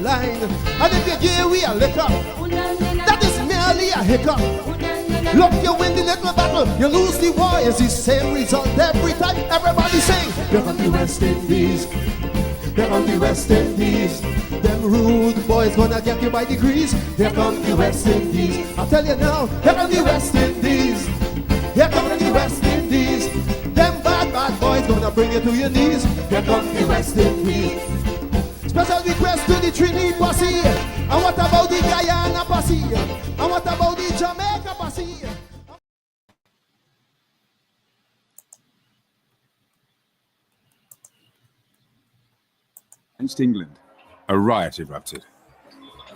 line. And if you give we a liquor, that is merely a hiccup. Look, you win the little battle, you lose the war. It's the same result every time. Everybody sing. Here come the West Indies. Here come the West Indies. Them rude boys gonna get you by degrees. Here come the West Indies. I'll tell you now. Here come the West Indies. Here come the West Indies. Them bad boys gonna bring you to your knees. Here come the West Indies. Special request to the Trinity posse. And what about the Guyana posse? And what about the Jamaica posse? Against England, a riot erupted.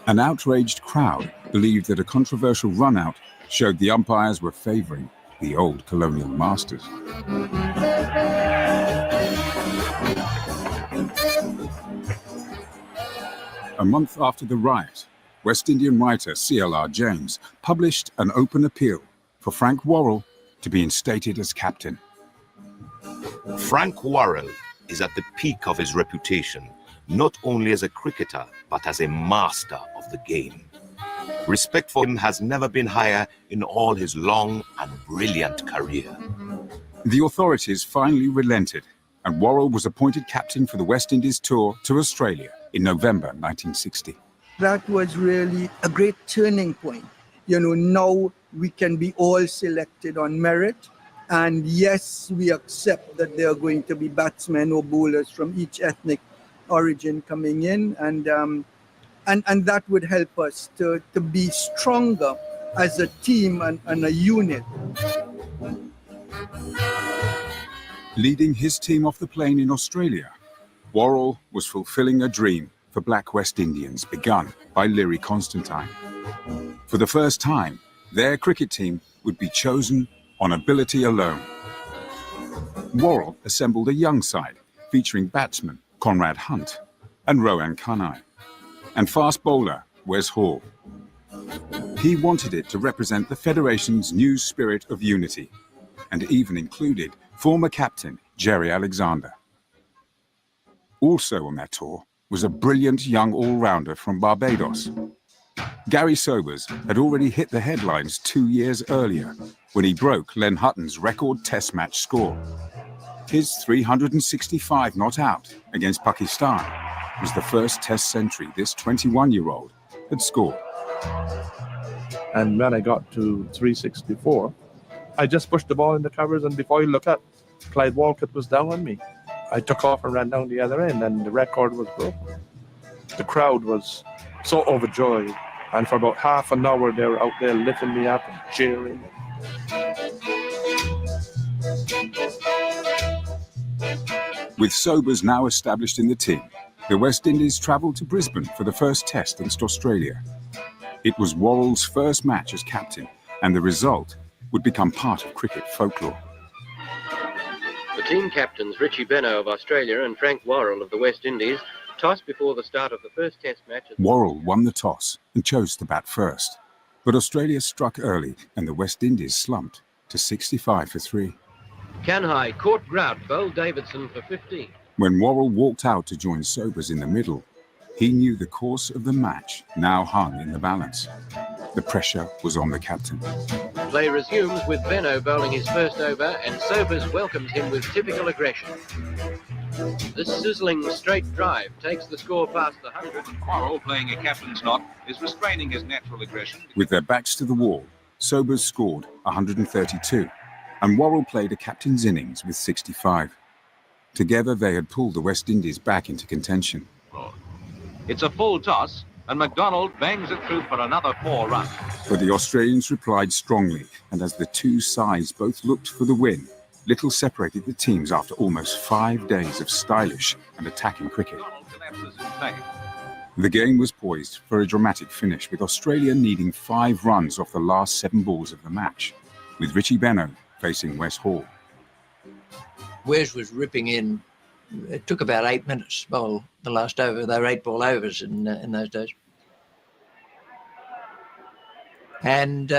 An outraged crowd believed that a controversial run-out showed the umpires were favouring the old colonial masters. A month after the riot, West Indian writer C.L.R. James published an open appeal for Frank Worrell to be instated as captain. Frank Worrell is at the peak of his reputation, not only as a cricketer, but as a master of the game. Respect for him has never been higher in all his long and brilliant career. The authorities finally relented, and Worrell was appointed captain for the West Indies tour to Australia in November 1960. That was really a great turning point. You know, now we can be all selected on merit. And yes, we accept that there are going to be batsmen or bowlers from each ethnic origin coming in. And that would help us to be stronger as a team and a unit. Leading his team off the plane in Australia, Worrell was fulfilling a dream for black West Indians begun by Leary Constantine. For the first time, their cricket team would be chosen on ability alone. Worrell assembled a young side featuring batsman Conrad Hunt and Rohan Kanhai, and fast bowler Wes Hall. He wanted it to represent the Federation's new spirit of unity, and even included former captain Jerry Alexander. Also on their tour was a brilliant young all-rounder from Barbados. Gary Sobers had already hit the headlines 2 years earlier when he broke Len Hutton's record test match score. His 365 not out against Pakistan was the first test century this 21-year-old had scored. And when I got to 364, I just pushed the ball in the covers, and before you look up, Clyde Walcott was down on me. I took off and ran down the other end, and the record was broken. The crowd was so overjoyed, and for about half an hour they were out there lifting me up and cheering. With Sobers now established in the team, the West Indies travelled to Brisbane for the first test against Australia. It was Worrell's first match as captain, and the result would become part of cricket folklore. The team captains Richie Benaud of Australia and Frank Worrell of the West Indies tossed before the start of the first test match. Worrell won the toss and chose to bat first, but Australia struck early and the West Indies slumped to 65 for 3. Kanhai caught grout, bowled Davidson for 15. When Worrell walked out to join Sobers in the middle, he knew the course of the match now hung in the balance. The pressure was on the captain. Play resumes with Benaud bowling his first over, and Sobers welcomes him with typical aggression. This sizzling straight drive takes the score past the 100. Worrell, playing a captain's knot, is restraining his natural aggression. With their backs to the wall, Sobers scored 132, and Worrell played a captain's innings with 65. Together they had pulled the West Indies back into contention. It's a full toss, and McDonald bangs it through for another 4 runs. But the Australians replied strongly, and as the two sides both looked for the win, little separated the teams after almost 5 days of stylish and attacking cricket. The game was poised for a dramatic finish, with Australia needing 5 runs off the last 7 balls of the match, with Richie Benaud facing Wes Hall. Wes was ripping in. It took about 8 minutes to bowl the last over. They were 8-ball overs in those days. And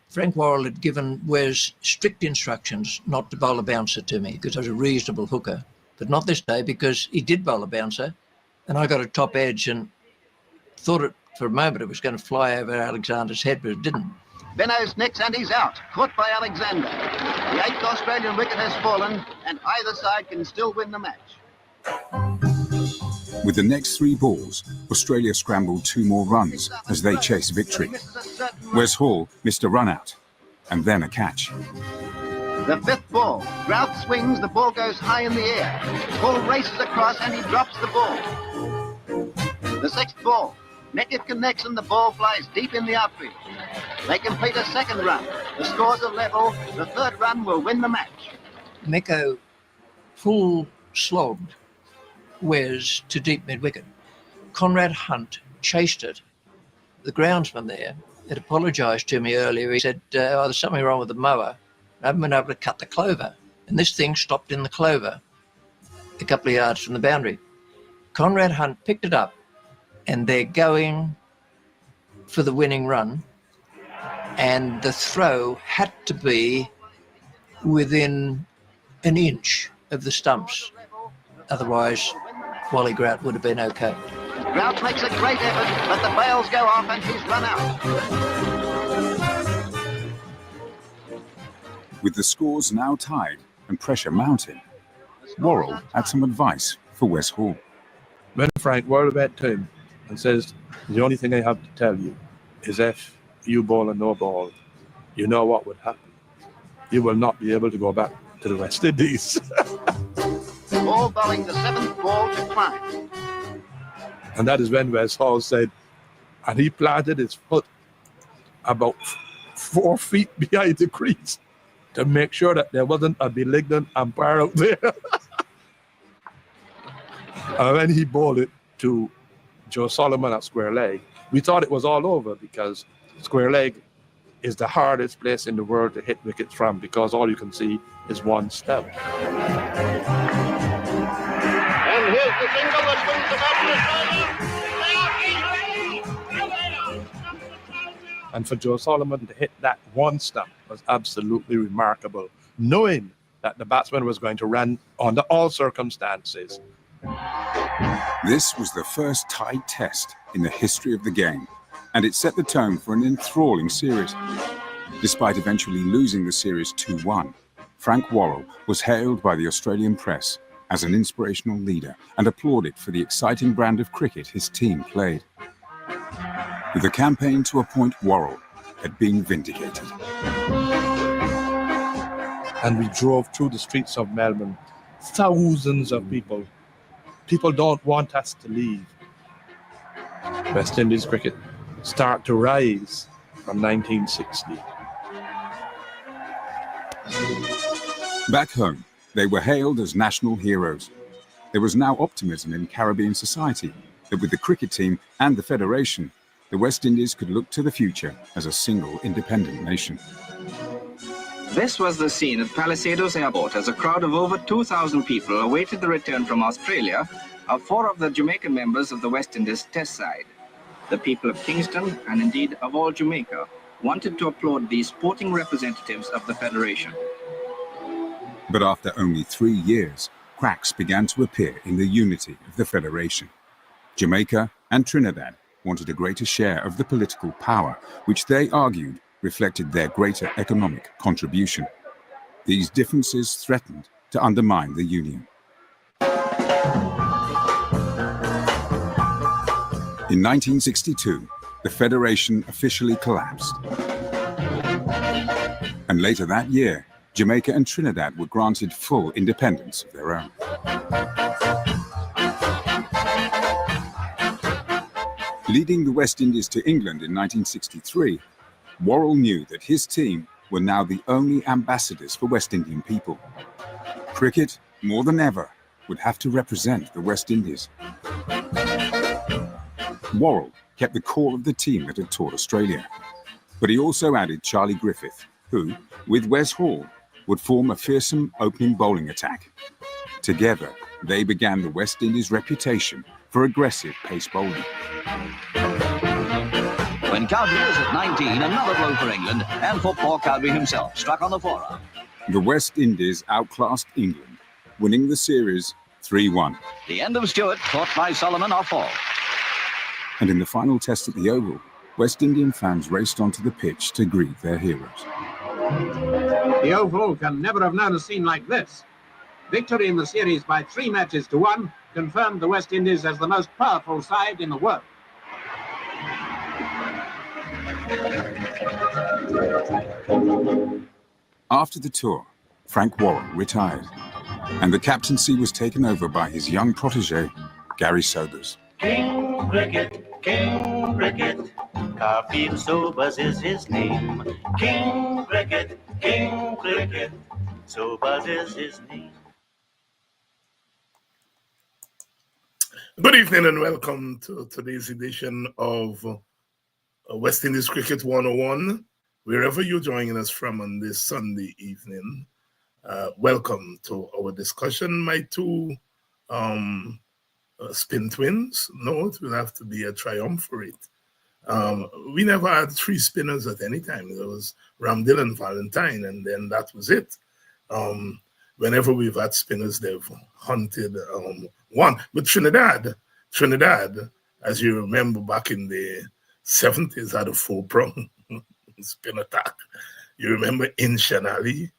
Frank Worrell had given Wes strict instructions not to bowl a bouncer to me because I was a reasonable hooker, but not this day because he did bowl a bouncer, and I got a top edge, and thought it for a moment it was going to fly over Alexander's head, but it didn't. Benno's nicks and he's out. Caught by Alexander. The 8th Australian wicket has fallen and either side can still win the match. With the next 3 balls, Australia scrambled 2 more runs as they chased victory. Wes Hall missed a run out and then a catch. The 5th ball. Grout swings, the ball goes high in the air. Hall races across and he drops the ball. The 6th ball. Neckett connects and the ball flies deep in the outfield. They complete a 2nd run. The scores are level. The 3rd run will win the match. Mecco full slogged Wes to deep mid-wicket. Conrad Hunt chased it. The groundsman there had apologised to me earlier. He said, oh, there's something wrong with the mower. I haven't been able to cut the clover. And this thing stopped in the clover a couple of yards from the boundary. Conrad Hunt picked it up and they're going for the winning run. And the throw had to be within an inch of the stumps. Otherwise, Wally Grout would have been okay. Grout makes a great effort, but the bails go off and he's run out. With the scores now tied and pressure mounting, Worrell had some advice for Wes Hall. When Frank Worrell went to him and says, the only thing I have to tell you is if you bowl a no ball, you know what would happen. You will not be able to go back to the West Indies. Ball bowling the 7th ball to Klein. And that is when Wes Hall said, and he planted his foot about 4 feet behind the crease to make sure that there wasn't a malignant umpire out there. And when he bowled it to Joe Solomon at square leg, we thought it was all over because square leg is the hardest place in the world to hit wickets from because all you can see is one stem. And here's the single that wins the match. And for Joe Solomon to hit that one stump was absolutely remarkable, knowing that the batsman was going to run under all circumstances. This was the first tied test in the history of the game, and it set the tone for an enthralling series. Despite eventually losing the series 2-1, Frank Worrell was hailed by the Australian press as an inspirational leader and applauded for the exciting brand of cricket his team played. The campaign to appoint Worrell had been vindicated. And we drove through the streets of Melbourne, thousands of people. People don't want us to leave. West Indies cricket start to rise from 1960. Back home, they were hailed as national heroes. There was now optimism in Caribbean society that with the cricket team and the Federation, the West Indies could look to the future as a single independent nation. This was the scene at Palisadoes Airport as a crowd of over 2,000 people awaited the return from Australia of 4 of the Jamaican members of the West Indies Test side. The people of Kingston, and indeed of all Jamaica, wanted to applaud these sporting representatives of the Federation. But after only 3 years, cracks began to appear in the unity of the Federation. Jamaica and Trinidad wanted a greater share of the political power, which they argued reflected their greater economic contribution. These differences threatened to undermine the union. In 1962, the Federation officially collapsed. And later that year, Jamaica and Trinidad were granted full independence of their own. Leading the West Indies to England in 1963, Worrell knew that his team were now the only ambassadors for West Indian people. Cricket, more than ever, would have to represent the West Indies. Worrell kept the core of the team that had taught Australia, but he also added Charlie Griffith, who, with Wes Hall, would form a fearsome opening bowling attack. Together, they began the West Indies' reputation for aggressive pace bowling. When Cowdrey was at 19, another blow for England, and for poor Cowdrey himself, struck on the forearm. The West Indies outclassed England, winning the series 3-1. The end of Stewart, caught by Solomon off ball. And in the final test at the Oval, West Indian fans raced onto the pitch to greet their heroes. The Oval can never have known a scene like this. Victory in the series by 3 matches to 1 confirmed the West Indies as the most powerful side in the world. After the tour, Frank Worrell retired, and the captaincy was taken over by his young protege, Gary Sobers. King Cricket, Garfield Sobers is his name. King Cricket, Sobers is his name. Good evening and welcome to today's edition of West Indies Cricket 101. Wherever you're joining us from on this Sunday evening, welcome to our discussion. My two spin twins. No, it will have to be a triumvirate. We never had 3 spinners at any time. There was Ramdil and Valentine, and then that was it. Whenever we've had spinners, they've hunted one. But Trinidad, as you remember back in the 70s, had a 4-prong spin attack. You remember Inshan Ali,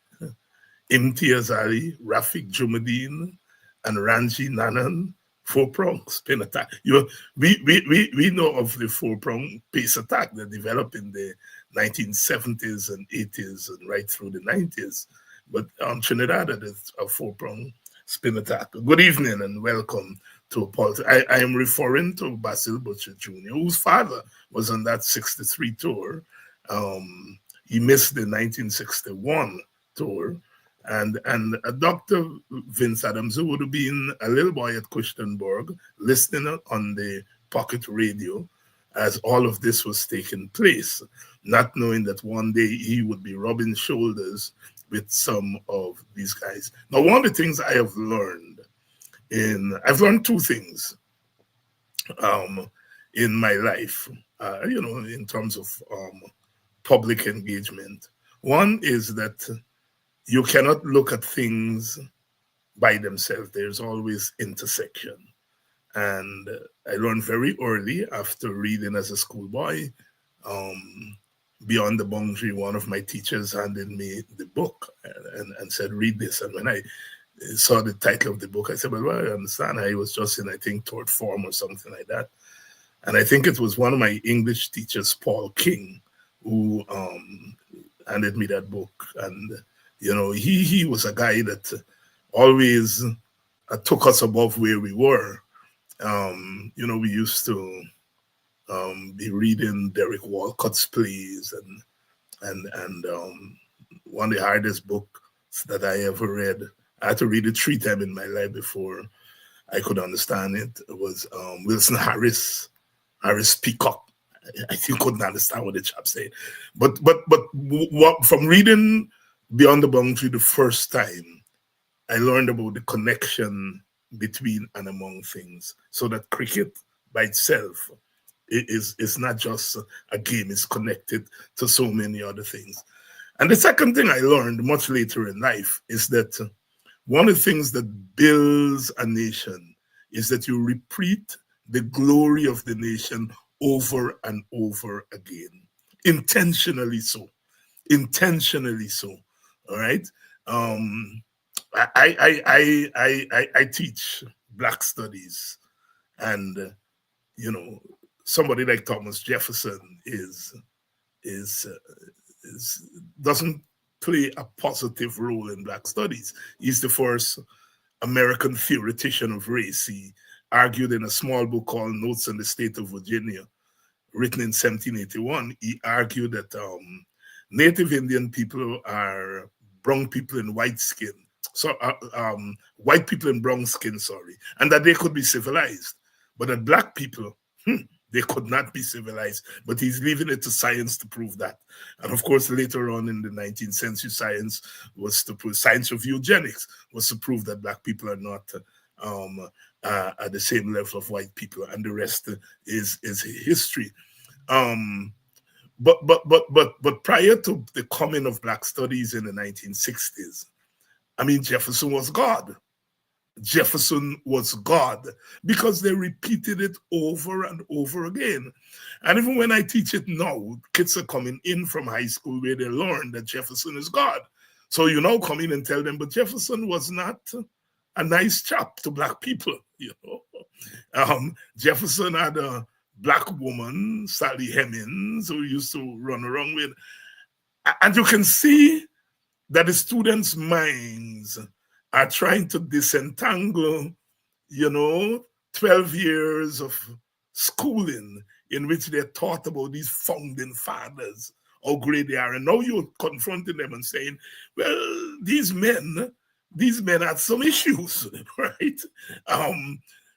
Imtiaz Ali, Rafiq Jumadeen, and Ranji Nanan, 4-prong spin attack. We know of the 4-prong pace attack that developed in the 1970s and 80s and right through the 90s. But Trinidad had a 4-prong spin attack. Good evening and welcome to Paul. I am referring to Basil Butcher Jr., whose father was on that 63 tour. He missed the 1961 tour. And Dr. Vince Adams, who would have been a little boy at Kushtenborg, listening on the pocket radio as all of this was taking place, not knowing that one day he would be rubbing shoulders with some of these guys. Now, one of the things I have learned I've learned 2 things in my life, in terms of public engagement. One is that you cannot look at things by themselves. There's always intersection. And I learned very early after reading as a schoolboy, Beyond the Boundary, one of my teachers handed me the book and said, read this. And when I saw the title of the book, I said, well, I understand. I was just in, I think, 3rd form or something like that. And I think it was one of my English teachers, Paul King, who handed me that book. And he was a guy that always took us above where we were. We used to be reading Derek Walcott's plays, and one of the hardest books that I ever read. I had to read it 3 times in my life before I could understand it. It was Wilson Harris Peacock. I still couldn't understand what the chap said. But from reading Beyond the Boundary the first time, I learned about the connection between and among things, so that cricket by itself is not just a game, it's connected to so many other things. And the second thing I learned much later in life is that one of the things that builds a nation is that you repeat the glory of the nation over and over again, intentionally so. All right. I teach Black studies, and somebody like Thomas Jefferson doesn't play a positive role in Black studies. He's the first American theoretician of race. He argued in a small book called Notes on the State of Virginia, written in 1781. He argued that Native Indian people are brown people in white skin. So white people in brown skin, and that they could be civilized. But that Black people, they could not be civilized. But he's leaving it to science to prove that. And of course, later on in the 19th century, science of eugenics was to prove that Black people are not at the same level of white people, and the rest is history. But prior to the coming of Black studies in the 1960s, Jefferson was God. Jefferson was God, because they repeated it over and over again. And even when I teach it now, kids are coming in from high school where they learn that Jefferson is God. So you now come in and tell them, but Jefferson was not a nice chap to black people, Jefferson had a black woman, Sally Hemings, who used to run around with. And you can see that the students' minds are trying to disentangle, 12 years of schooling in which they're taught about these founding fathers, how great they are. And now you're confronting them and saying, well, these men had some issues, right?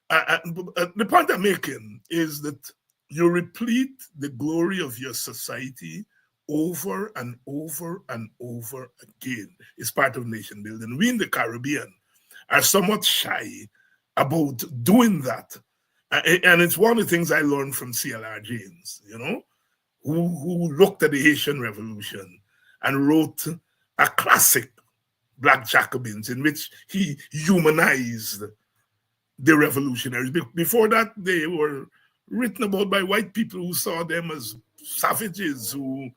The point I'm making is that you replete the glory of your society over and over and over again. It's part of nation building. We in the Caribbean are somewhat shy about doing that. And it's one of the things I learned from C.L.R. James, who looked at the Haitian Revolution and wrote a classic, Black Jacobins, in which he humanized the revolutionaries. Before that, they were written about by white people who saw them as savages who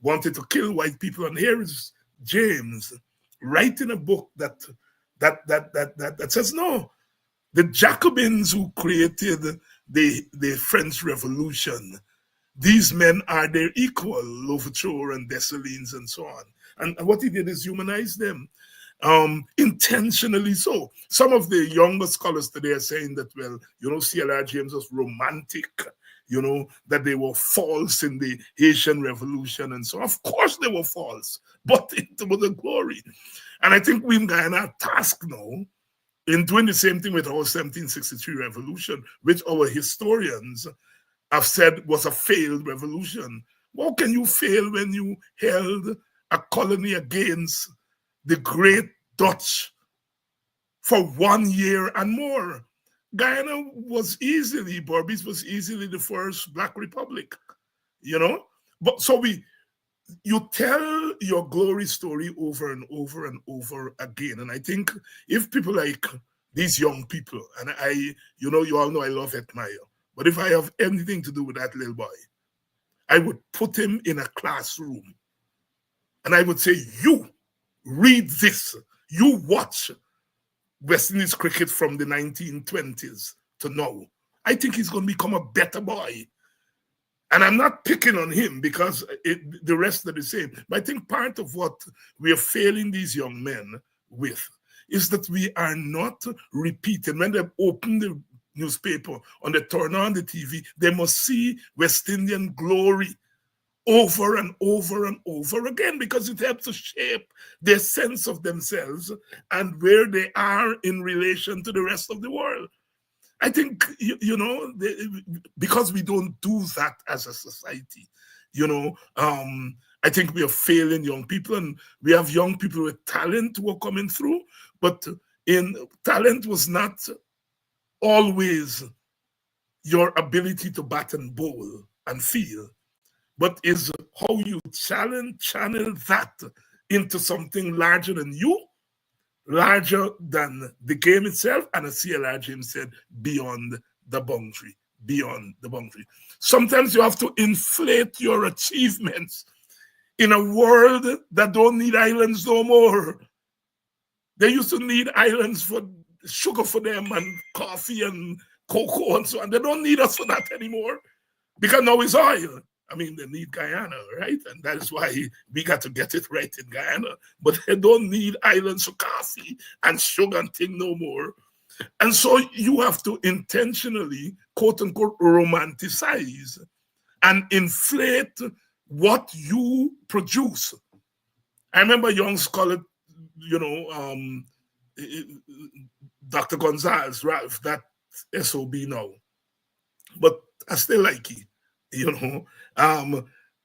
wanted to kill white people. And here is James writing a book that says, no, the Jacobins who created the French Revolution, these men are their equal, Louverture and Dessalines and so on. And what he did is humanize them, intentionally so. Some of the younger scholars today are saying that, well, C.L.R. James was romantic, that they were false in the Haitian Revolution and so on. Of course they were false, but it was a glory. And I think we in Guyana are tasked now in doing the same thing with our 1763 revolution, which our historians have said was a failed revolution. How can you fail when you held a colony against the great Dutch for 1 year and more? Guyana was easily, Berbice was easily the first Black republic, But so you tell your glory story over and over and over again. And I think if people like these young people, and you all know I love Admire, but if I have anything to do with that little boy, I would put him in a classroom and I would say, you read this, you watch West Indies cricket from the 1920s to now. I think he's going to become a better boy. And I'm not picking on him because the rest are the same. But I think part of what we are failing these young men with is that we are not repeating. When they open the newspaper, on the turn on the TV, they must see West Indian glory over and over and over again, because it helps to shape their sense of themselves and where they are in relation to the rest of the world. I think, because we don't do that as a society, I think we are failing young people, and we have young people with talent who are coming through, but talent was not always your ability to bat and bowl and feel, but is how you channel that into something larger than you, larger than the game itself, and as C.L.R. James said, beyond the boundary. Sometimes you have to inflate your achievements in a world that don't need islands no more. They used to need islands for sugar for them and coffee and cocoa and so on. They don't need us for that anymore, because now it's oil. I mean, they need Guyana, right? And that is why we got to get it right in Guyana. But they don't need islands for coffee and sugar and thing no more. And so you have to intentionally, quote unquote, romanticize and inflate what you produce. I remember a young scholar, Dr. Gonzalez, Ralph, that SOB now. But I still like it.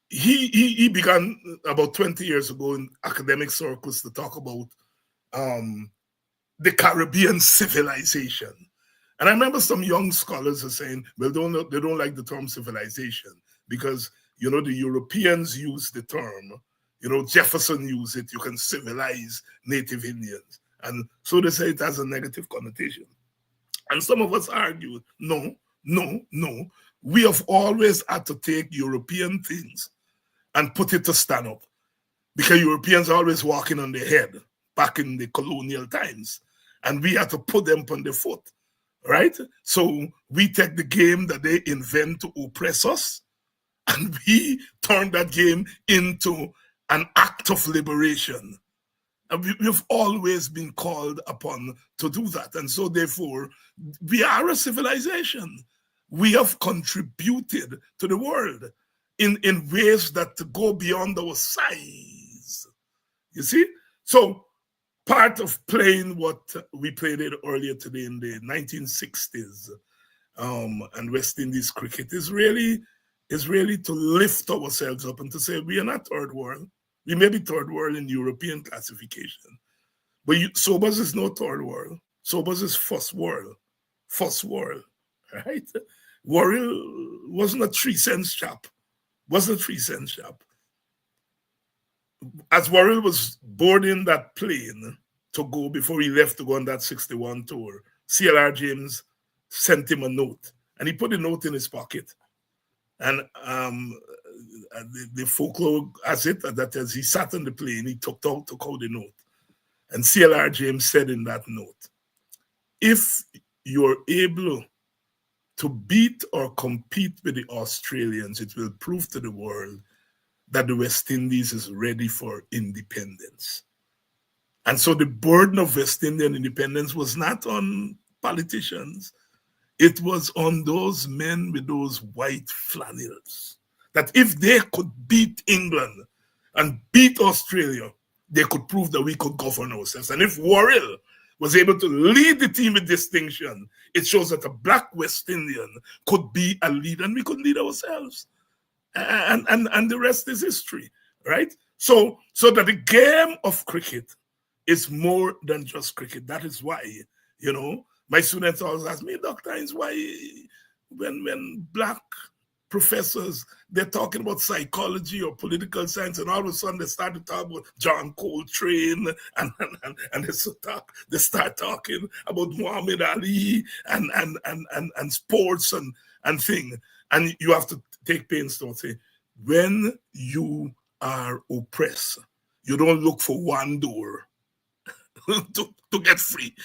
He began about 20 years ago in academic circles to talk about the Caribbean civilization. And I remember some young scholars are saying, well, they don't like the term civilization because, the Europeans use the term, Jefferson used it, you can civilize native Indians. And so they say it has a negative connotation. And some of us argue, no. We have always had to take European things and put it to stand up. Because Europeans are always walking on their head back in the colonial times. And we had to put them on the foot, right? So we take the game that they invent to oppress us, and we turn that game into an act of liberation. And we've always been called upon to do that. And so therefore, we are a civilization. We have contributed to the world in ways that go beyond our size. You see? So part of playing what we played it earlier today in the 1960s and West Indies cricket is really to lift ourselves up and to say we are not third world. We may be third world in European classification, but Sobers is no third world. Sobers is first world, right? Worrell wasn't a 3 cents chap. As Worrell was boarding that plane to go before he left to go on that 61 tour, CLR James sent him a note, and he put the note in his pocket. And the folklore has it that as he sat on the plane, he took out the note. And CLR James said in that note, if you're able to beat or compete with the Australians, it will prove to the world that the West Indies is ready for independence. And so the burden of West Indian independence was not on politicians. It was on those men with those white flannels, that if they could beat England and beat Australia, they could prove that we could govern ourselves. And if Worrell was able to lead the team with distinction, it shows that a black West Indian could be a leader, and we could lead ourselves. And the rest is history, right? So that the game of cricket is more than just cricket. That is why, my students always ask me, Dr. Hines, why when black professors, they're talking about psychology or political science, and all of a sudden they start to talk about John Coltrane and they start talking about Muhammad Ali and sports and things. And you have to take pains to say, when you are oppressed, you don't look for one door to get free.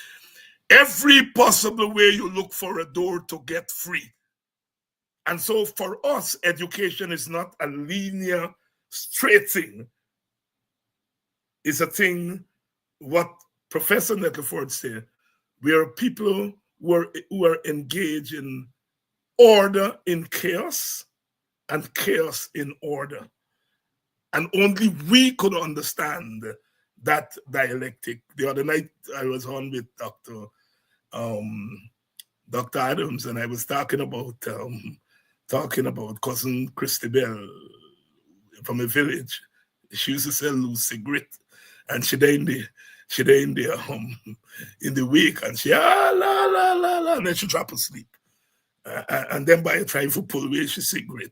Every possible way you look for a door to get free. And so for us, education is not a linear, straight thing. It's a thing, what Professor Nettleford said, we are people who are engaged in order in chaos and chaos in order. And only we could understand that dialectic. The other night I was on with Dr. Adams, and I was talking about cousin Christy Bell from a village. She used to sell loose cigarette, and she died in the week, and she la, and then she drop asleep. And then by the time to pull away she cigarette.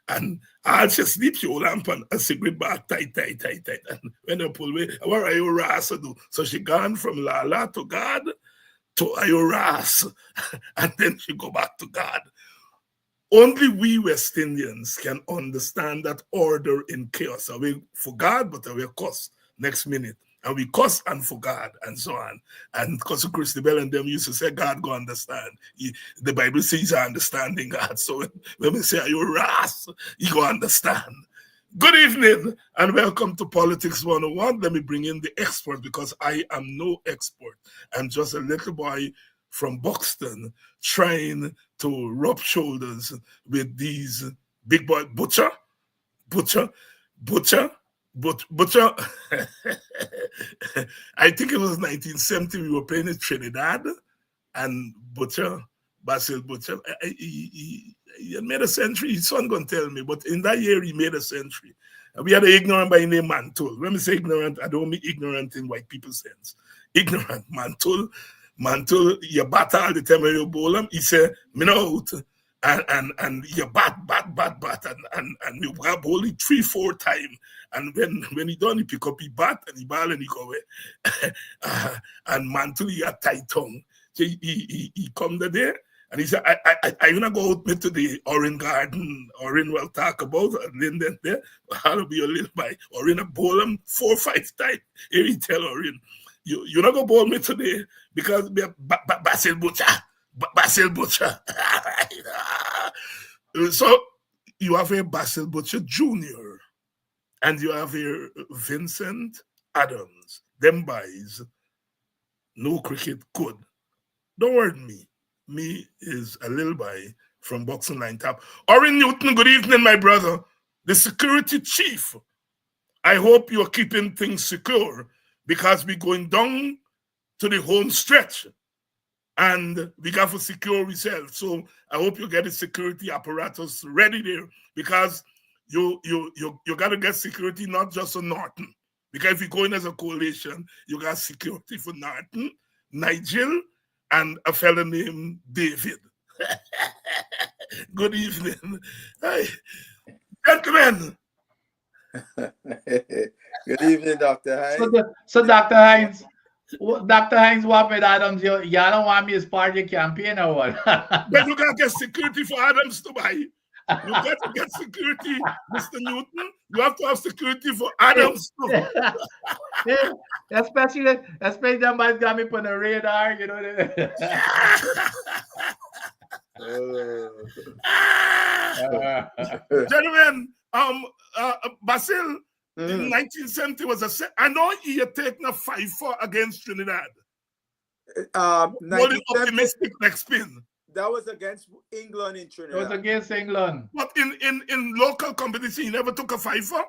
And as she sleep, she hold lamp on a cigarette back tight. And when I pull away, what are you ras do? So she gone from La to God to Ayoras, and then she go back to God. Only we West Indians can understand that order in chaos. Are we for God, but are we cuss next minute? And we cuss and for God, and so on. And Cousin Christy Bell and them used to say, God go understand. The Bible says understanding God. So when we say, are you ras? You go understand. Good evening, and welcome to Politics 101. Let me bring in the expert, because I am no expert. I'm just a little boy from Buxton trying to rub shoulders with these big boy Butcher. I think it was 1970. We were playing in Trinidad, and Basil Butcher, he made a century. His son gonna tell me, but in that year he made a century. And we had an ignorant by name Mantul. When we say ignorant, I don't mean ignorant in white people's sense. Ignorant Mantul, you batter all the time when you bowl him. He said, me know out. and you bat, and you grab only 3-4 times. And when he done, he pick up his bat and he ball and he go away. And Mantle, he got tight tongue. So he come there and he said, I gonna go out me to the Orange Garden, Orange will talk about, and then there, I'll be a little by Orange bowl him 4 or 5 times. Here he tell Orange, you not gonna bowl me today because Basil Butcher. Basil Butcher. So you have a Basil Butcher Jr. and you have a Vincent Adams. Them boys, no cricket good. Don't worry me. Me is a little boy from Boxing Line Top. Orin Newton, good evening, my brother. The security chief. I hope you're keeping things secure because we're going down to the home stretch. And we got to secure ourselves. So I hope you get the security apparatus ready there because you got to get security not just for Norton. Because if you go in as a coalition, you got security for Norton, Nigel, and a fellow named David. Good evening. Hey, gentlemen. Good evening, Dr. Hines. So Dr. Hines, what with Adams? You don't want me as part of your campaign or what? But you got to get security for Adams to buy. You got to get security, Mr. Newton. You have to have security for Adams too. Yeah, especially them guys got me on the radar, you know. Gentlemen, Basil in 1970 was I know he had taken a 5-4 against Trinidad. Only optimistic next spin. That was against England in Trinidad. It was against England. But in local competition, he never took a 5-4.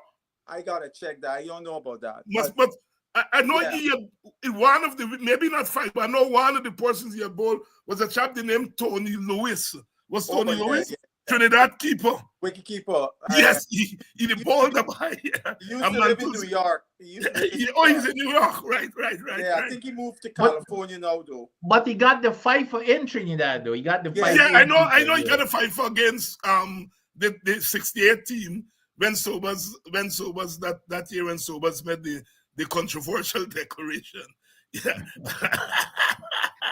I gotta check that. I don't know about that. But I know he had one of the, maybe not 5, but I know one of the persons he had bowled was a chap named Tony Lewis. Was Tony Lewis? Yeah. Trinidad keeper. Wicket keeper. Yes, he bowled the ball. He used to live in New York. He's in New York. Right. Yeah, I think he moved to California now, though. But he got the 5-4 in Trinidad, though. He got the 5-4. Yeah, I know he got a 5-4 against the 68 team when Sobers that year when Sobers made the controversial declaration. Yeah.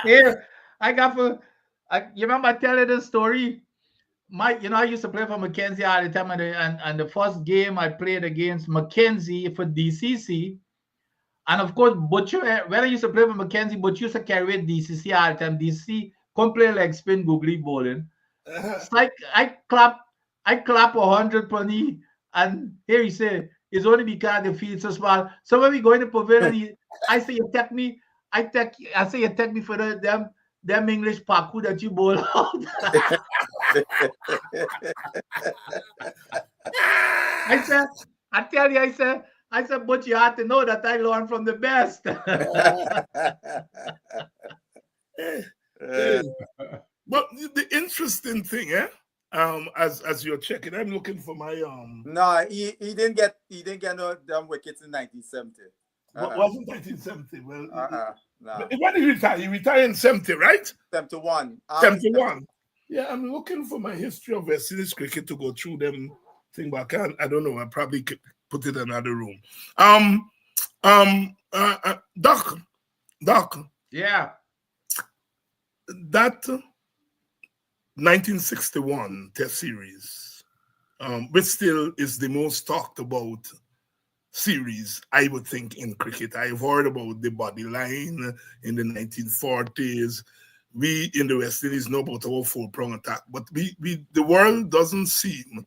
Here, you remember I tell you the story? I used to play for Mackenzie all the time, and the first game I played against Mackenzie for DCC, and of course Butcher. When I used to play for Mackenzie, Butcher used to carry with DCC all the time. DCC come play like spin googly bowling. It's like I clap 100 penny, and here he said it's only because the field so small. So when we go in the pavilion, I say you take me. I say you take me for them English paku that you bowl out. I said, but you have to know that I learned from the best. But the interesting thing, as you're checking, I'm looking for my No, he didn't get no damn wickets in 1970. Wasn't 1970? Well, no. When did he retire? He retired in 70, right? 71. 71. Yeah, I'm looking for my history of West Indies cricket to go through them thing, but I don't know. I probably could put it in another room. Doc. Yeah. That 1961 Test series, which still is the most talked about series, I would think, in cricket. I've heard about the body line in the 1940s. We in the West Indies know about our 4-prong attack, but the world doesn't seem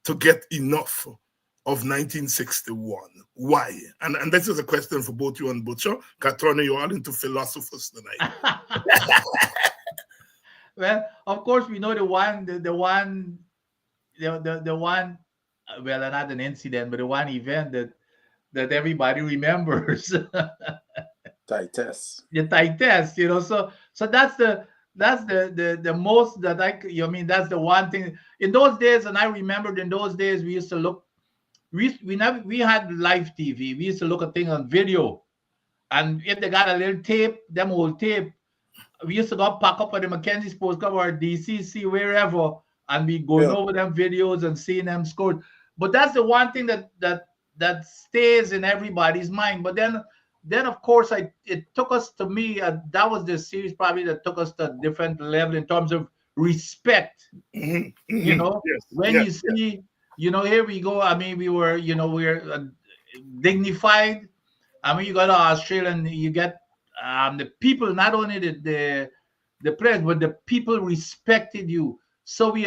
to get enough of 1961. Why? And this is a question for both you and Butcher. Can turn you all into philosophers tonight. Well, of course, we know the one, well, not an incident, but the one event that everybody remembers. Thai test. The Thai test, so that's the most that that's the one thing in those days. And I remembered in those days we used to look, we had live TV. We used to look at things on video, and if they got a little tape, them old tape, we used to go pack up at the Mackenzie Sports Club or DCC, wherever, and we going over them videos and seeing them score. But that's the one thing that stays in everybody's mind. But then of course it took us to me. That was the series probably that took us to a different level in terms of respect. You know, when you see, you know, here we go. I mean, we're dignified. I mean, you go to Australia and you get the people, not only the players, but the people respected you. So we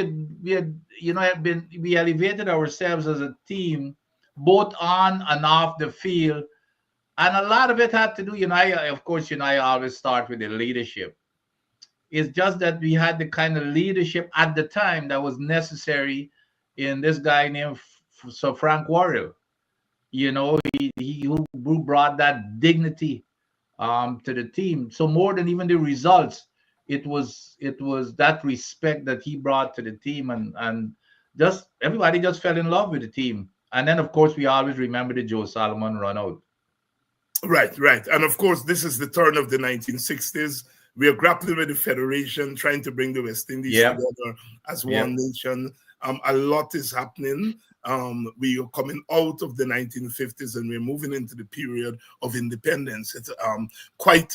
elevated ourselves as a team, both on and off the field. And a lot of it had to do, I always start with the leadership. It's just that we had the kind of leadership at the time that was necessary in this guy named Sir Frank Worrell. You know, he who brought that dignity to the team. So more than even the results, it was that respect that he brought to the team, and just everybody just fell in love with the team. And then of course we always remember the Joe Solomon run out. Right. And of course, this is the turn of the 1960s. We are grappling with the Federation, trying to bring the West Indies together as one nation. A lot is happening. We are coming out of the 1950s and we're moving into the period of independence. It's quite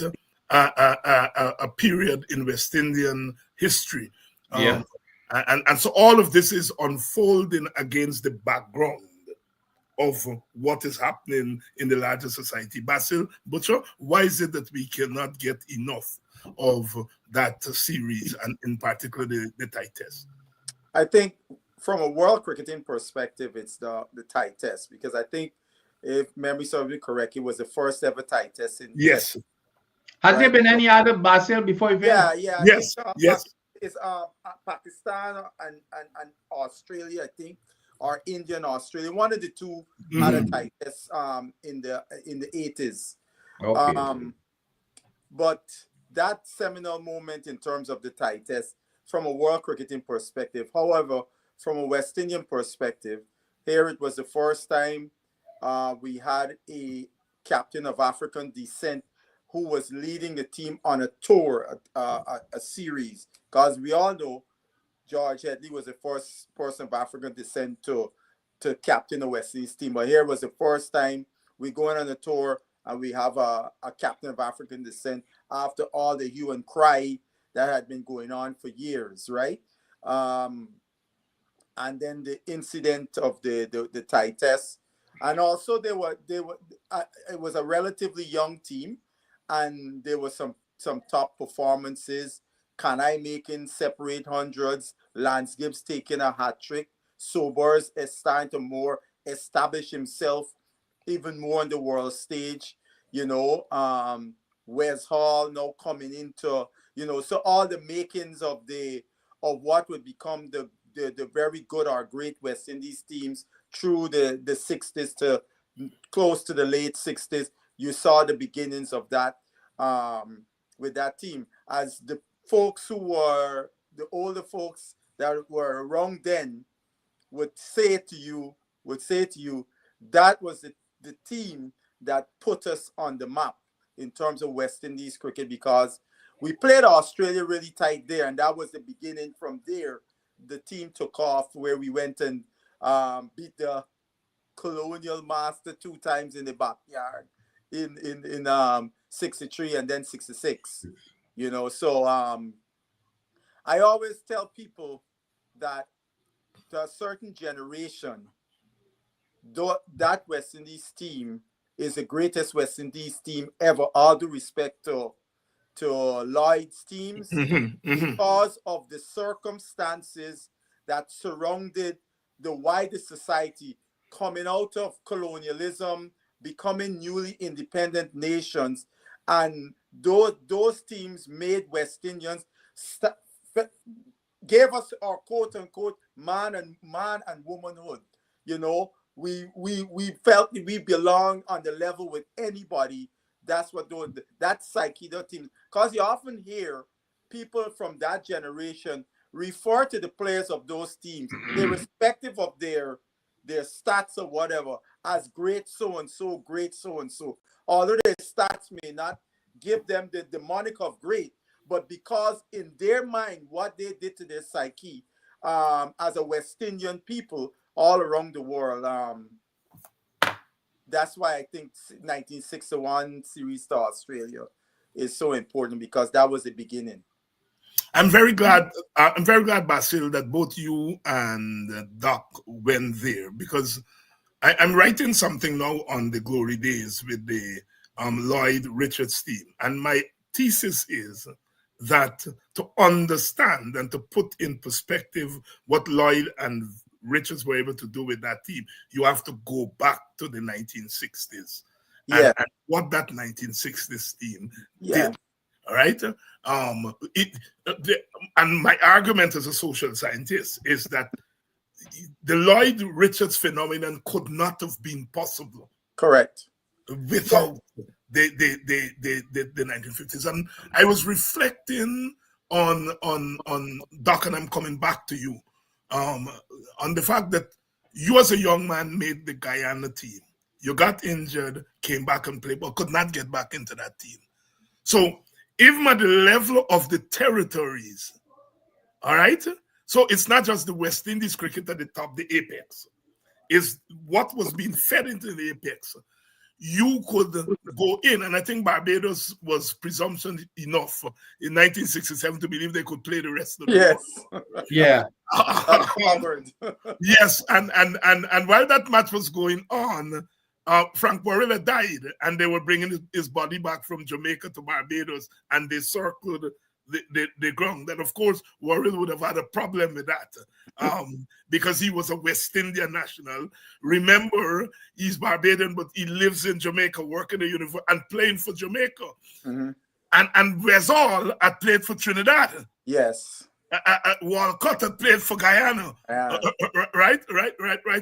a period in West Indian history. And so all of this is unfolding against the background of what is happening in the larger society. Basil Butcher, why is it that we cannot get enough of that series, and in particular the tie test? I think from a world cricketing perspective, it's the tie test, because I think, if memory serves me correct, it was the first ever tie test in Yes. Has there been any other, Basil, before you finish? Yes. It's Pakistan and Australia, I think, or India and Australia. One of the two had a tie test in the 80s. Okay. But that seminal moment in terms of the tie test from a world cricketing perspective. However, from a West Indian perspective, here it was the first time we had a captain of African descent who was leading the team on a tour, a series. Because we all know George Headley was the first person of African descent to captain the West Indies team. But here was the first time we going on a tour and we have a captain of African descent after all the hue and cry that had been going on for years, right? And then the incident of the tie test. And also it was a relatively young team, and there were some top performances. Kanai making separate hundreds, Lance Gibbs taking a hat trick, Sobers is starting to more establish himself even more on the world stage, Wes Hall now coming into, so all the makings of what would become the very good or great West Indies teams through the 60s to close to the late 60s. You saw the beginnings of that with that team, as the folks who were the older folks that were around then would say to you, that was the team that put us on the map in terms of West Indies cricket, because we played Australia really tight there, and that was the beginning. From there, the team took off, where we went and beat the colonial master 2 times in the backyard in 63 and then 66. So I always tell people that to a certain generation, that West Indies team is the greatest West Indies team ever. All due respect to Lloyd's teams, because of the circumstances that surrounded the wider society, coming out of colonialism, becoming newly independent nations, and those teams made West Indians gave us our quote unquote man and womanhood. We felt we belonged on the level with anybody. That's what that psyche, the teams. Because you often hear people from that generation refer to the players of those teams, irrespective of their stats or whatever, as great so and so, great so and so. Although their stats may not give them the moniker of great, but because in their mind what they did to their psyche as a West Indian people all around the world. That's why I think 1961 series to Australia is so important, because that was the beginning. I'm very glad, Basil, that both you and Doc went there, because I'm writing something now on the glory days with the Lloyd Richards team. And my thesis is that to understand and to put in perspective what Lloyd and Richards were able to do with that team, you have to go back to the 1960s. Yeah. And what that 1960s team did. All right. And my argument as a social scientist is that the Lloyd Richards phenomenon could not have been possible. Correct. Without the 1950s. And I was reflecting on Doc, and I'm coming back to you, on the fact that you as a young man made the Guyana team. You got injured, came back and played, but could not get back into that team. So even at the level of the territories, all right? So it's not just the West Indies cricket at the top, the apex. Is what was being fed into the apex. You could go in, and I think Barbados was presumption enough in 1967 to believe they could play the rest of the world. Yeah. Yes, and while that match was going on, Frank Warilla died, and they were bringing his body back from Jamaica to Barbados, and they circled the ground. And of course, Warilla would have had a problem with that because he was a West Indian national. Remember, he's Barbadian, but he lives in Jamaica, working at the university and playing for Jamaica. Mm-hmm. And Rezal had played for Trinidad. Yes. Walcott had played for Guyana. Right.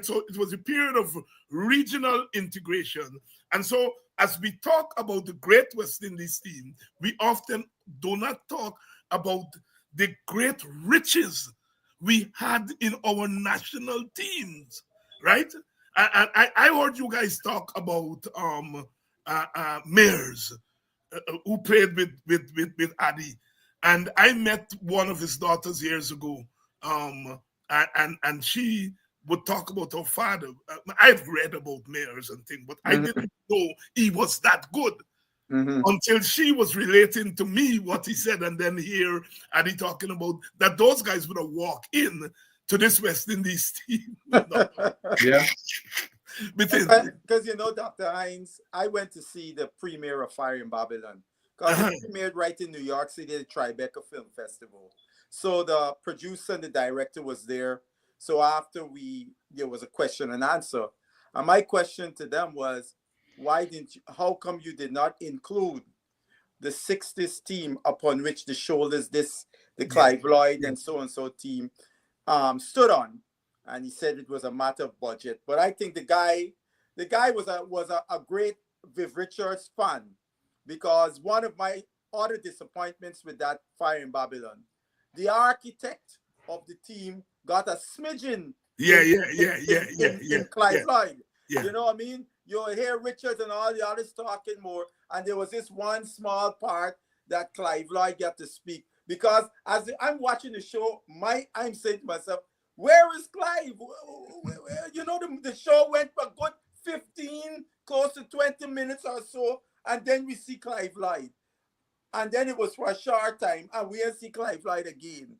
So it was a period of regional integration. And so as we talk about the great West Indies team, we often do not talk about the great riches we had in our national teams, right? I heard you guys talk about Mears, who played with Addy. And I met one of his daughters years ago, and she would talk about her father. I've read about Mears and things, but I didn't know he was that good until she was relating to me what he said, and then here Addy talking about that those guys would have walked in to this West Indies team. Yeah. Because Dr. Hines, I went to see the premiere of Fire in Babylon. Because it premiered right in New York City at the Tribeca Film Festival. So the producer and the director was there. So after there was a question and answer. And my question to them was, how come you did not include the 60s team upon which the shoulders the Clive Lloyd and so team stood on? And he said it was a matter of budget. But I think the guy was a great Viv Richards fan. Because one of my other disappointments with that Fire in Babylon, the architect of the team got a smidgen in Clive Lloyd. Yeah. You know what I mean? You'll hear Richards and all the others talking more, and there was this one small part that Clive Lloyd got to speak. Because as I'm watching the show, I'm saying to myself, where is Clive? The show went for a good 15, close to 20 minutes or so. And then we see Clive Lloyd. And then it was for a short time. And we didn't see Clive Lloyd again.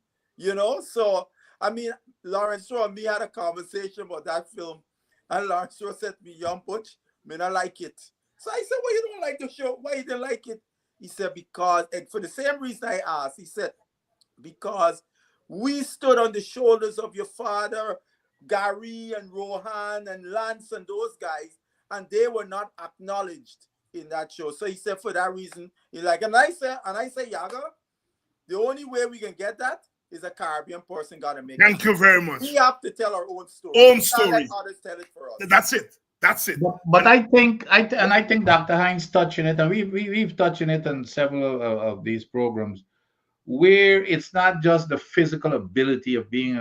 So, I mean, Lawrence Shaw and me had a conversation about that film. And Lawrence Shaw said to me, young Butch, I mean, I like it. So I said, why you don't like the show? Why you didn't like it? He said, because, and for the same reason I asked, he said, because we stood on the shoulders of your father, Gary and Rohan and Lance and those guys, and they were not acknowledged in that show. So he said for that reason, and I say, Yaga, the only way we can get that is a Caribbean person gotta make Thank you very much. We have to tell our own story. Let others tell it for us. That's it. But I think Dr. Hines touched on it, and we've touched on it in several of these programs, where it's not just the physical ability of being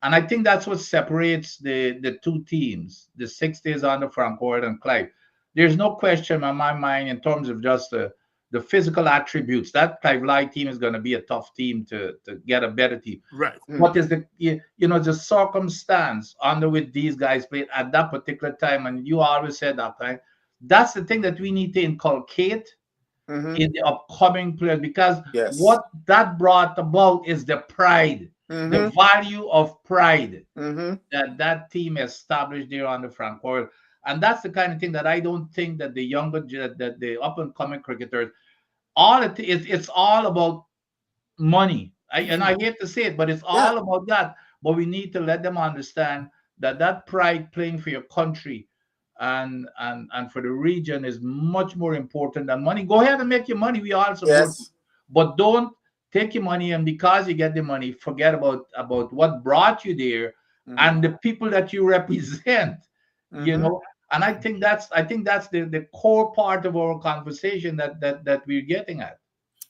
and I think that's what separates the two teams, the 60s under Frank Ward and Clive. There's no question in my mind in terms of just the the physical attributes. That Clive Light team is going to be a tough team to get a better team. Right. What is the the circumstance under which these guys played at that particular time? And you always said that, right? That's the thing that we need to inculcate in the upcoming players, because what that brought about is the pride, the value of pride that team established there on the front court. And that's the kind of thing that I don't think that the younger, that the up and coming cricketers, it's all about money. And I hate to say it, but it's all about that. But we need to let them understand that pride, playing for your country and for the region, is much more important than money. Go ahead and make your money. We all support you. But don't take your money, and because you get the money, forget about what brought you there and the people that you represent. And I think that's the core part of our conversation that we're getting at.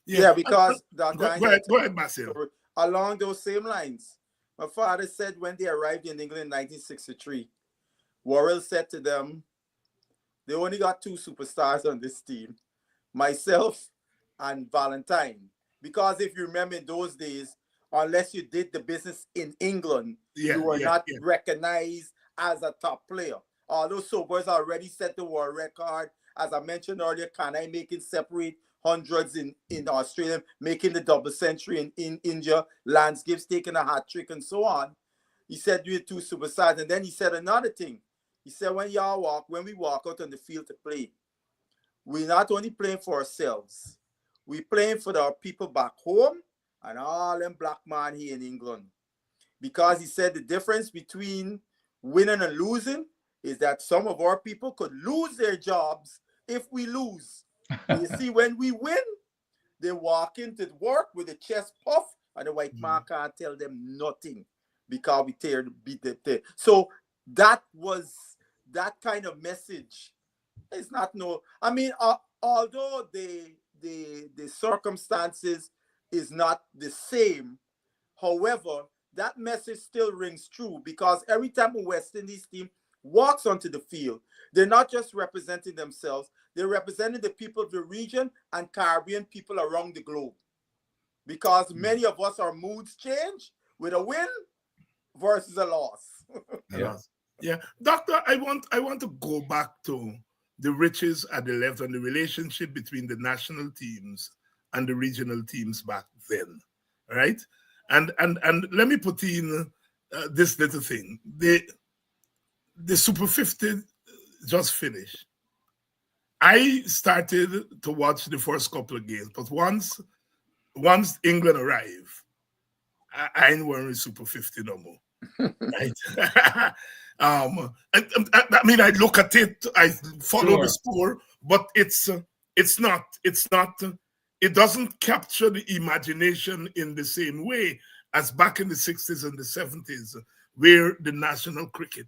Because go ahead, Basil. Along those same lines, my father said when they arrived in England in 1963, Worrell said to them, they only got 2 superstars on this team, myself and Valentine. Because if you remember, in those days, unless you did the business in England, you were not recognized as a top player. Although Sobers already set the world record, as I mentioned earlier, Kanai making separate hundreds in Australia, making the double century in India, Lance Gibbs taking a hat trick and so on. He said we had 2 superstars. And then he said another thing. He said when we walk out on the field to play, we're not only playing for ourselves, we're playing for our people back home and all them black man here in England. Because he said the difference between winning and losing is that some of our people could lose their jobs if we lose. You see, when we win, they walk into work with a chest puff, and the white man can't tell them nothing because we beat the. So that kind of message. It's not although the circumstances is not the same. However, that message still rings true, because every time a West Indies team walks onto the field, they're not just representing themselves, they're representing the people of the region and Caribbean people around the globe. Because many of us, our moods change with a win versus a loss. Doctor, I want to go back to the riches at the left and the relationship between the national teams and the regional teams back then, right? And let me put in this little thing. The Super 50 just finished. I started to watch the first couple of games, but once England arrived, I ain't wearing Super 50 no more. Right? I look at it, I follow the score, but it doesn't capture the imagination in the same way as back in the 60s and the 70s, where the national cricket.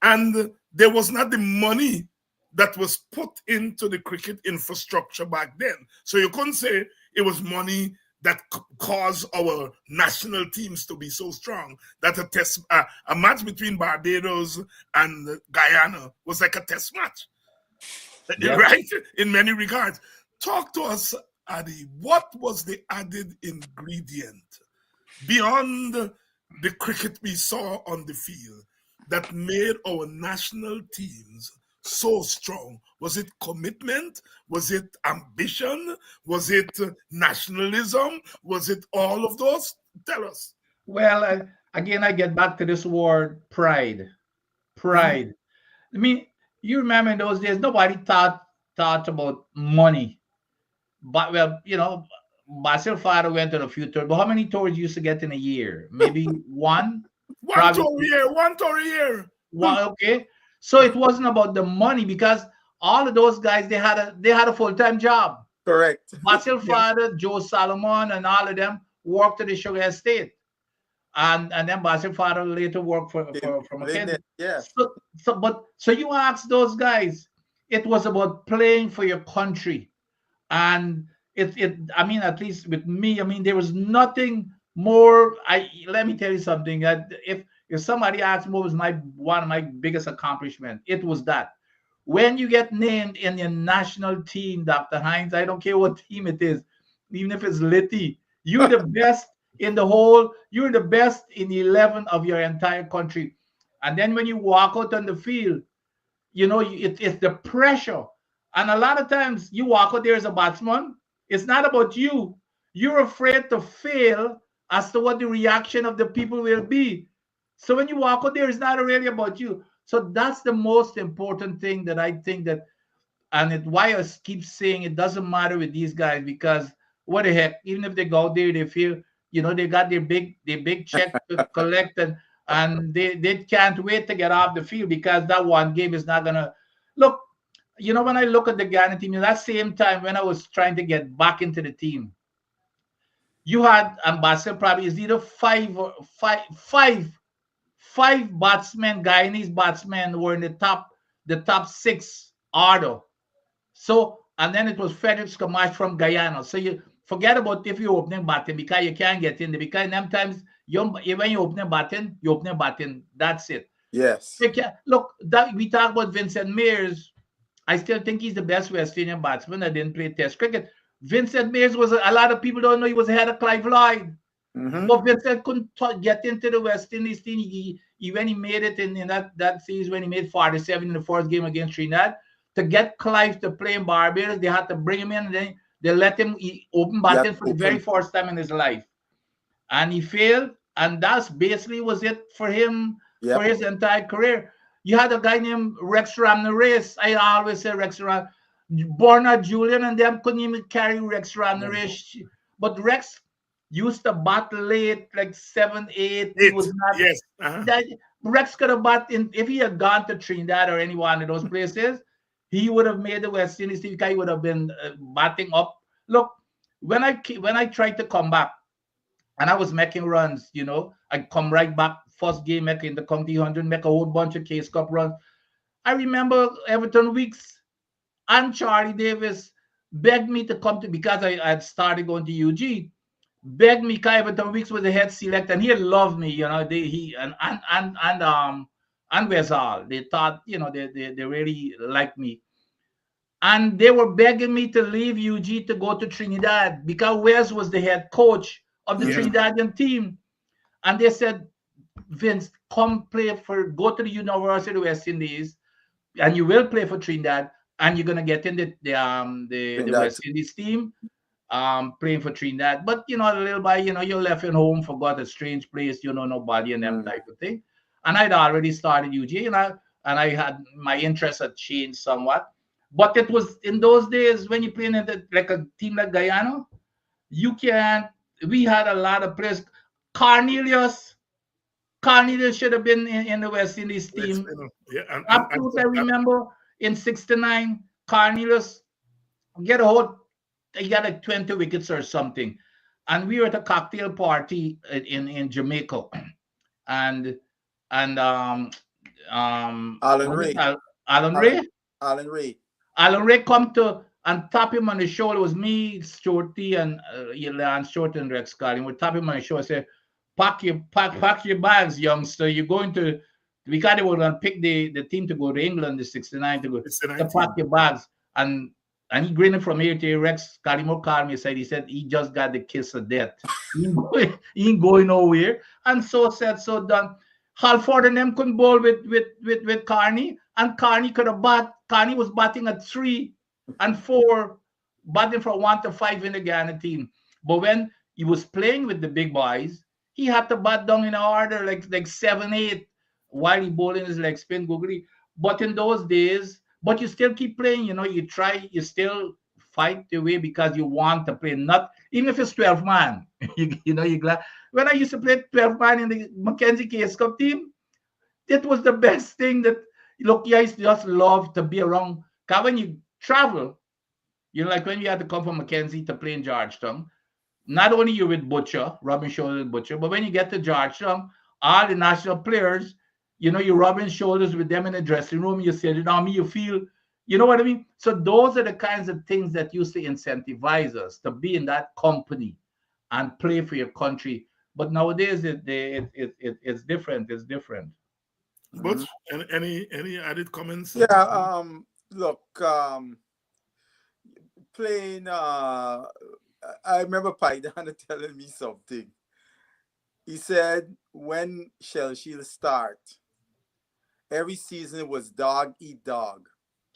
And there was not the money that was put into the cricket infrastructure back then. So you couldn't say it was money that caused our national teams to be so strong that a match between Barbados and Guyana was like a test match, right? In many regards. Talk to us, Adi. What was the added ingredient beyond the cricket we saw on the field that made our national teams so strong? Was it commitment? Was it ambition? Was it nationalism? Was it all of those? Tell us. Well, again, I get back to this word pride. Pride. I mean, you remember in those days, nobody thought about money. But, Basil Father went on a few tours. But how many tours you used to get in a year? Maybe one? One tour a year. Well, okay. So it wasn't about the money, because all of those guys, they had a full-time job. Correct. Basil Father, Joe Salomon, and all of them worked at the sugar estate. And then Basil Father later worked for McKenzie. Yeah. So you ask those guys, it was about playing for your country. And at least with me, there was nothing more. Let me tell you something. If somebody asked me what was one of my biggest accomplishments, it was that. when you get named in your national team, Dr. Hines, I don't care what team it is, even if it's Litty, you're the best in the whole, you're the best in 11 of your entire country. And then when you walk out on the field, you know, it's the pressure. And a lot of times you walk out there as a batsman, it's not about you. You're afraid to fail as to what the reaction of the people will be. So when you walk out there, it's not really about you. So that's the most important thing that I think that, and why I keep saying it doesn't matter with these guys, because what the heck, even if they go out there, they feel, you know, they got their big check to collect, and they can't wait to get off the field, because that one game is not gonna look. You know, when I look at the Ghana team, at that same time when I was trying to get back into the team, you had Ambassador probably is either five batsmen, Guyanese batsmen were in the top 6 order. So, and then it was Frederick Skamash from Guyana. So you forget about if you're opening batting, because you can't get in there. Because sometimes when you're opening batting, that's it. Yes. Look, that we talk about Vincent Mears. I still think he's the best West Indian batsman that didn't play Test cricket. Vincent Mears was, a lot of people don't know, he was ahead of Clive Lloyd. But Vincent couldn't get into the West Indies team. When he made it in that season, when he made 47 in the first game against Trinidad, to get Clive to play in Barbados, they had to bring him in, and then they let him open batting for the very first time in his life. And he failed, and that's basically was it for him for his entire career. You had a guy named Rex Ramnaresh. I always say Rex Ramnaresh. Bernard Julian and them couldn't even carry Rex Ramnaresh. But Rex used to bat late, like 7, 8. He was not. Rex could have bat in, if he had gone to Trinidad or any one of those places, he would have made the West Indies team. He would have been batting up. Look, when I tried to come back, and I was making runs, you know, I'd come right back, first game, making the County 100, make a whole bunch of Case Cup runs. I remember Everton Weeks and Charlie Davis begged me to come to, because I had started going to UG, begged me, because Everton Weeks was the head selector, and he loved me, you know, and Wesal, they thought, you know, they really liked me. And they were begging me to leave UG to go to Trinidad, because Wes was the head coach of the Trinidadian team. And they said, Vince, go to the University of West Indies, and you will play for Trinidad, and you're gonna get in the West Indies team, playing for Trinidad. But you know, little by, you know, you're left at home, forgot a strange place, you know, nobody and that type of thing. And I'd already started UG, and I had my interest had changed somewhat. But it was in those days when you play in like a team like Guyana, you can't. We had a lot of players. Cornelius should have been in the West Indies team. I remember in '69, Cornelius he got like 20 wickets or something. And we were at a cocktail party in Jamaica. And Alan Ray. Alan Ray come to and tap him on the shoulder. It was me, Shorty, and Lance Short and Rex Collins. We tap him on the shoulder and say, pack your bags, youngster. You're going to, because they were going to pick the team to go to England, the 69 to go. To pack your bags. And he grinning from ear to ear. Rex Collins called me and he said he just got the kiss of death. He ain't going nowhere. And so said, so done. Halford and them couldn't bowl with Carney, and Carney could have bat. Carney was batting at 3 and 4, batting from 1 to 5 in the Ghana team. But when he was playing with the big boys, he had to bat down in order like 7, 8 while he bowling his leg spin googly. But in those days, but you still keep playing, you know, you still fight the way because you want to play, not even if it's 12 man. you know, you're glad. When I used to play 12 man in the Mackenzie Case Cup team, it was the best thing that, look, I just love to be around. Because when you travel, you know, like when you had to come from Mackenzie to play in Georgetown, not only you with Butcher, rubbing shoulders with Butcher, but when you get to Georgetown, all the national players, you know, you're rubbing shoulders with them in the dressing room, you sit down, you feel, you know what I mean? So those are the kinds of things that used to incentivize us to be in that company and play for your country. But nowadays, it's different. It's different. But any added comments? Yeah, look, playing. I remember Paidana telling me something. He said, when Shell Shield start, every season was dog eat dog.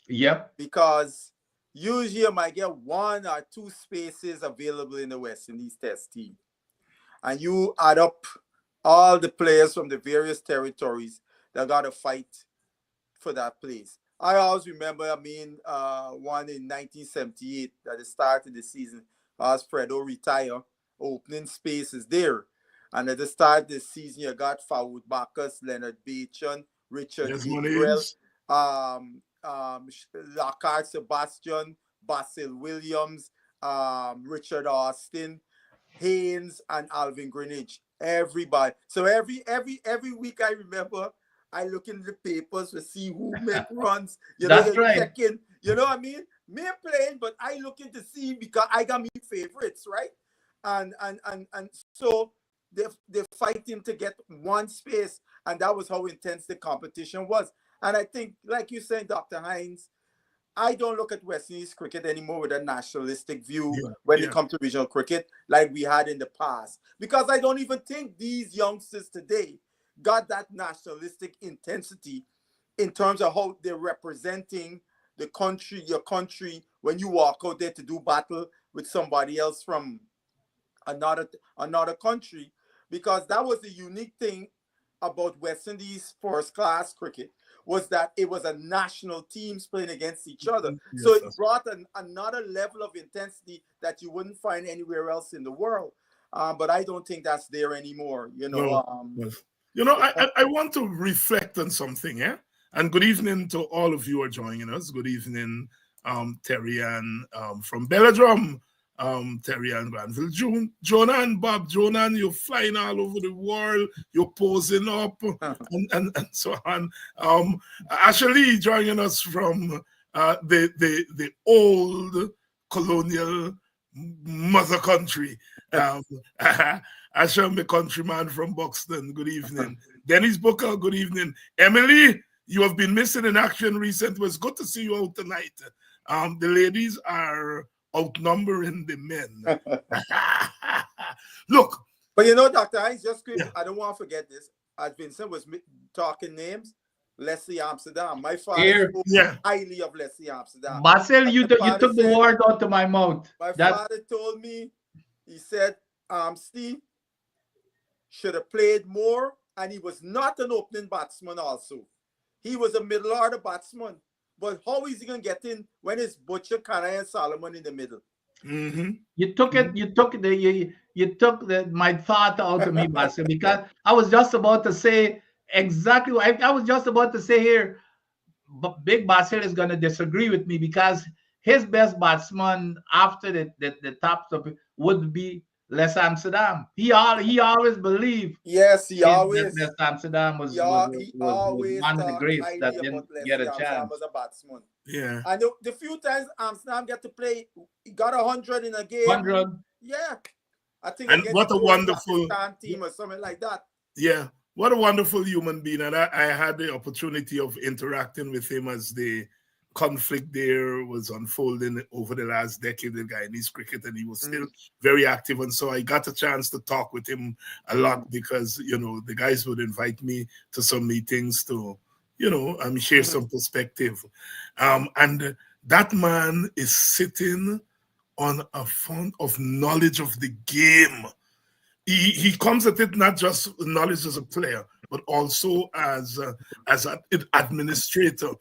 Yep. Because usually you might get 1 or 2 spaces available in the West Indies test team. And you add up all the players from the various territories that got to fight for that place. I always remember, one in 1978 at the start of the season, as Fredo retired, opening spaces there. And at the start of the season, you got Faoud Bacchus, Leonard Bacon, Richard Gabriel, Lockhart Sebastian, Basil Williams, Richard Austin, Haynes, and Alvin Greenwich. Everybody. So every week I remember I look in the papers to see who make runs. That's right. Checking, you know what I mean? Me playing, but I looking to see because I got me favorites, right? And so they're fighting to get one space, and that was how intense the competition was. And I think, like you said, Dr. Hines, I don't look at West Indies cricket anymore with a nationalistic view when it comes to regional cricket like we had in the past. Because I don't even think these youngsters today got that nationalistic intensity in terms of how they're representing the country, your country, when you walk out there to do battle with somebody else from another country. Because that was the unique thing about West Indies first-class cricket, was that it was a national teams playing against each other. So it brought another level of intensity that you wouldn't find anywhere else in the world. But I don't think that's there anymore. I want to reflect on something, yeah? And good evening to all of you who are joining us. Good evening, Terry Ann from Belladrum, Terry Ann Granville, Jonah and Bob. Jonah, you're flying all over the world. You're posing up and so on. Actually joining us from the old colonial mother country. Asher, my countryman from Buxton. Good evening. Dennis Booker, good evening. Emily, you have been missing in action recently. It was good to see you out tonight. The ladies are outnumbering the men. Look. But Dr. Hines, just quick, I don't want to forget this. As Vincent was talking names, Leslie Amsterdam. My father spoke highly of Leslie Amsterdam. Marcel, you took the word out of my mouth. My father told me, he said, Steve should have played more, and he was not an opening batsman also. He was a middle order batsman. But how is he going to get in when it's Butcher, Kanai, and Solomon in the middle? Mm-hmm. You took my thought out of me, Marcel, because I was just about to say exactly what I was just about to say here. Big Marcel is going to disagree with me because his best batsman after the top would be Les Amsterdam. He always believed. Yes, he always. Les Amsterdam was one of the greats that didn't get a chance. Was a batsman. Yeah. And the few times Amsterdam got to play, he got 100 in a game. 100. Yeah. I think. And what a wonderful team or something like that. Yeah. What a wonderful human being. And I had the opportunity of interacting with him as the conflict there was unfolding over the last decade in Guyanese cricket, and he was still very active. And so I got a chance to talk with him a lot because, the guys would invite me to some meetings to, share some perspective. And that man is sitting on a font of knowledge of the game. He comes at it not just knowledge as a player, but also as an administrator.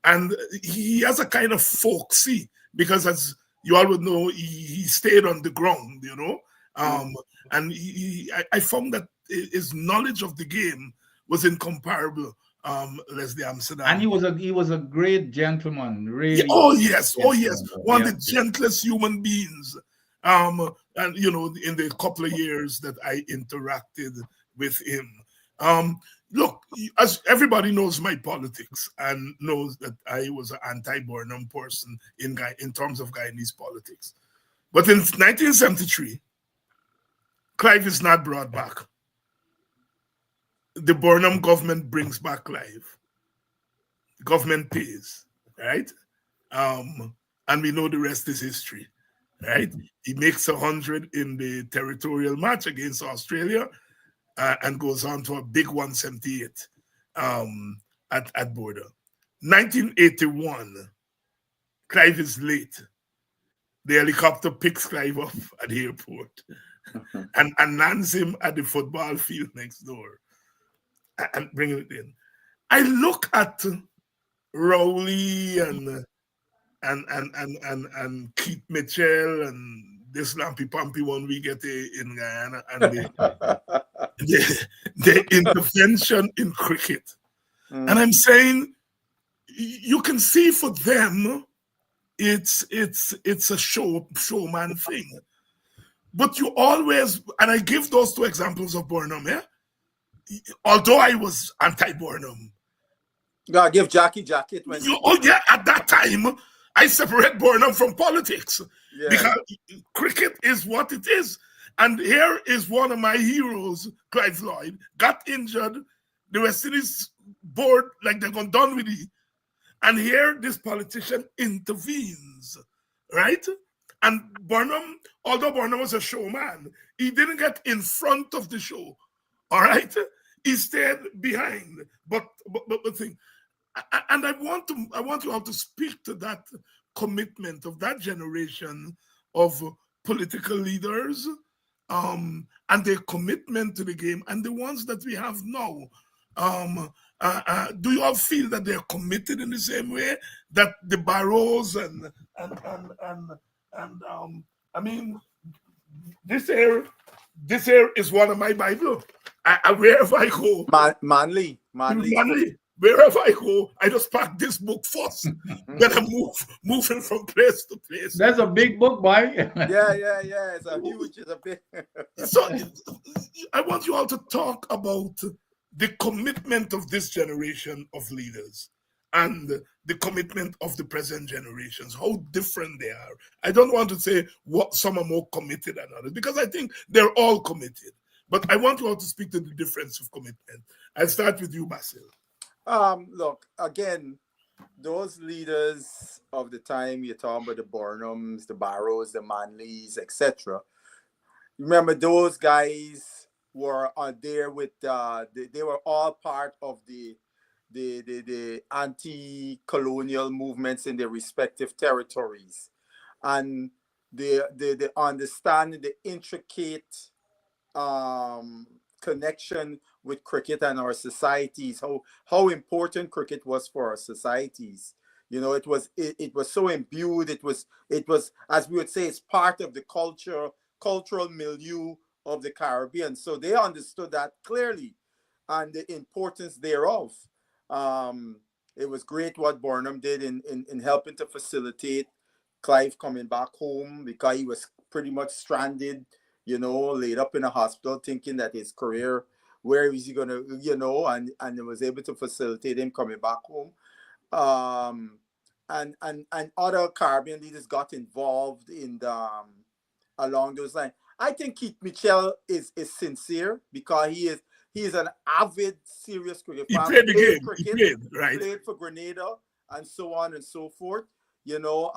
And he has a kind of folksy, because as you all would know, he stayed on the ground, and I found that his knowledge of the game was incomparable. Leslie Amsterdam, and he was a great gentleman, really. Oh yes, one of the gentlest human beings. And in the couple of years that I interacted with him. Look, as everybody knows my politics and knows that I was an anti-Burnham person in terms of Guyanese politics. But in 1973, Clive is not brought back. The Burnham government brings back Clive. Government pays, right? And we know the rest is history, right? He makes 100 in the territorial match against Australia and goes on to a big 178 at border. 1981, Clive is late. The helicopter picks Clive up at the airport and lands him at the football field next door and bring it in. I look at Rowley and Keith Mitchell and this Lampy Pumpy one we get in Guyana and the intervention in cricket. And I'm saying you can see for them it's a showman thing. But you always, and I give those two examples of Burnham, yeah? Although I was anti-Burnham. God, give Jackie jacket when at that time I separate Burnham from politics because cricket is what it is. And here is one of my heroes, Clive Lloyd, got injured. The West Indies board, like they're gone done with it. And here this politician intervenes, right? And Burnham, although Burnham was a showman, he didn't get in front of the show, all right? He stayed behind. But the thing, and I want you all to speak to that commitment of that generation of political leaders and their commitment to the game and the ones that we have now. Do you all feel that they're committed in the same way that the Barrows and I mean, this here is one of my Bible. Wherever I go, Manly. Wherever I go, I just pack this book first. Then I moving from place to place. That's a big book, boy. yeah. It's a big. So I want you all to talk about the commitment of this generation of leaders and the commitment of the present generations, how different they are. I don't want to say what some are more committed than others, because I think they're all committed. But I want you all to speak to the difference of commitment. I'll start with you, Basil. Look, again, those leaders of the time, you're talking about the Burnhams, the Barrows, the Manleys, etc. Remember, those guys were there with they were all part of the anti-colonial movements in their respective territories, and they understand the intricate connection with cricket and our societies, how important cricket was for our societies. You know, it was so imbued. It was, as we would say, it's part of the cultural milieu of the Caribbean. So they understood that clearly and the importance thereof. It was great what Burnham did in helping to facilitate Clive coming back home, because he was pretty much stranded, you know, laid up in a hospital, thinking that his career, where is he going to, you know, and it was able to facilitate him coming back home. And other Caribbean leaders got involved in along those lines. I think Keith Mitchell is sincere, because he is an avid, serious cricket fan. He played the game. He played for Grenada and so on and so forth. You know,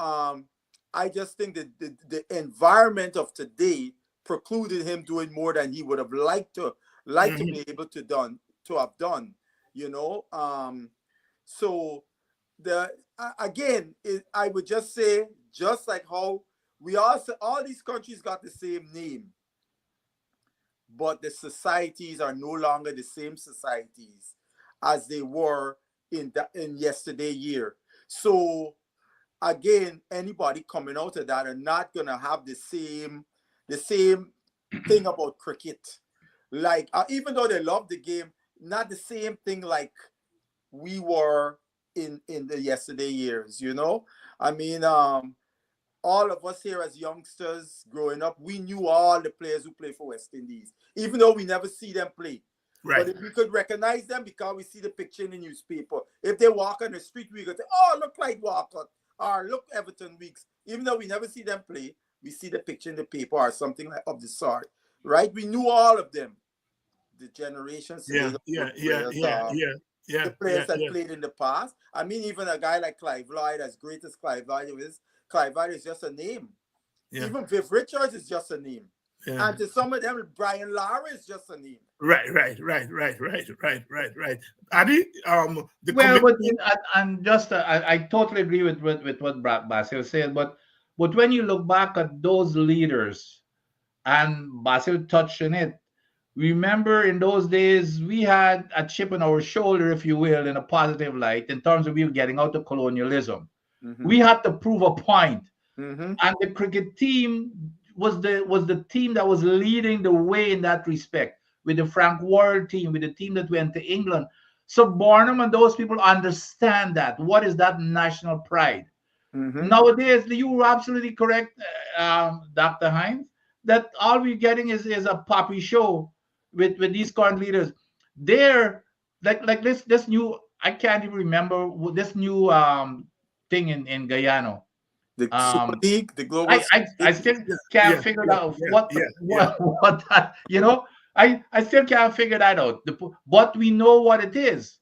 I just think that the environment of today precluded him doing more than he would have liked to be able to have done. You know, so I would just say, just like how we all these countries got the same name, but the societies are no longer the same societies as they were in yesterday year. So again, anybody coming out of that are not gonna have the same thing about cricket. Like even though they love the game, not the same thing like we were in the yesterday years. You know, I mean, all of us here as youngsters growing up, we knew all the players who play for West Indies, even though we never see them play. Right. But if we could recognize them because we see the picture in the newspaper. If they walk on the street, we could say, oh, look like Walcott, or look Everton Weeks. Even though we never see them play, we see the picture in the paper or something like of the sort. Right? We knew all of them. The generations. yeah, the players yeah, that played in the past. I mean, even a guy like Clive Lloyd, as great as Clive Lloyd is just a name. Yeah. Even Viv Richards is just a name. Yeah. And to some of them, Brian Lara is just a name. Right. Adi, and just I totally agree with what Basil said, but when you look back at those leaders, and Basil touched on it, remember in those days we had a chip on our shoulder, if you will, in a positive light, in terms of we were getting out of colonialism. We had to prove a point. And the cricket team was the team that was leading the way in that respect, with the Frank Worrell team, with the team that went to England. So Barnum and those people understand that. What is that national pride? Nowadays, you were absolutely correct, Dr. Hines, that all we're getting is a poppy show with these current leaders. They're like this new, I can't even remember this new thing in Guyana. The Super League, the Global I still can't figure out what that, I still can't figure that out. But we know what it is.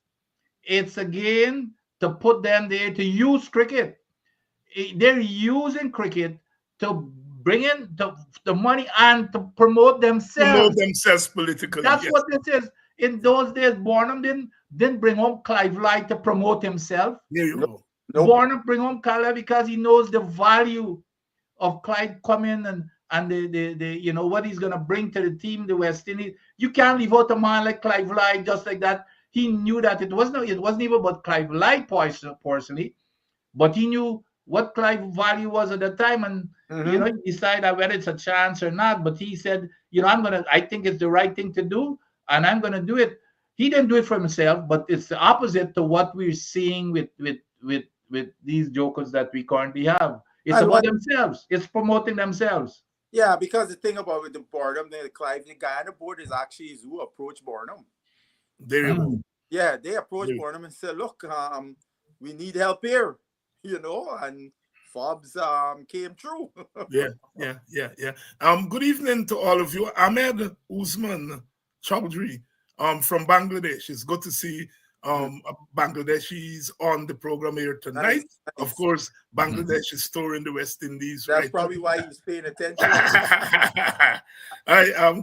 It's again to put them there to use cricket. They're using cricket to bring in the money and to promote themselves. Promote themselves politically. That's what this is. In those days, Barnum didn't bring home Clive Lloyd to promote himself. There you go. Barnum bring home Clive because he knows the value of Clive coming and the what he's gonna bring to the team, the West Indies. You can't leave out a man like Clive Lloyd just like that. He knew that it wasn't even about Clive Lloyd personally, but he knew what Clive's value was at the time, and he decided whether it's a chance or not. But he said, I think it's the right thing to do, and I'm gonna do it. He didn't do it for himself, but it's the opposite to what we're seeing with these jokers that we currently have. It's about themselves. It's promoting themselves. Yeah, because the thing about with the Barnum, the Clive, the Guyana board is actually who approached Barnum. There you go. Yeah, they approached Barnum and said, look, we need help here, and Forbes came through. Yeah. Good evening to all of you. Ahmed Usman Chaudhry from Bangladesh. It's good to see Bangladeshis on the program here tonight. Nice. Of course, Bangladesh is touring the West Indies. That's right probably why he's paying attention.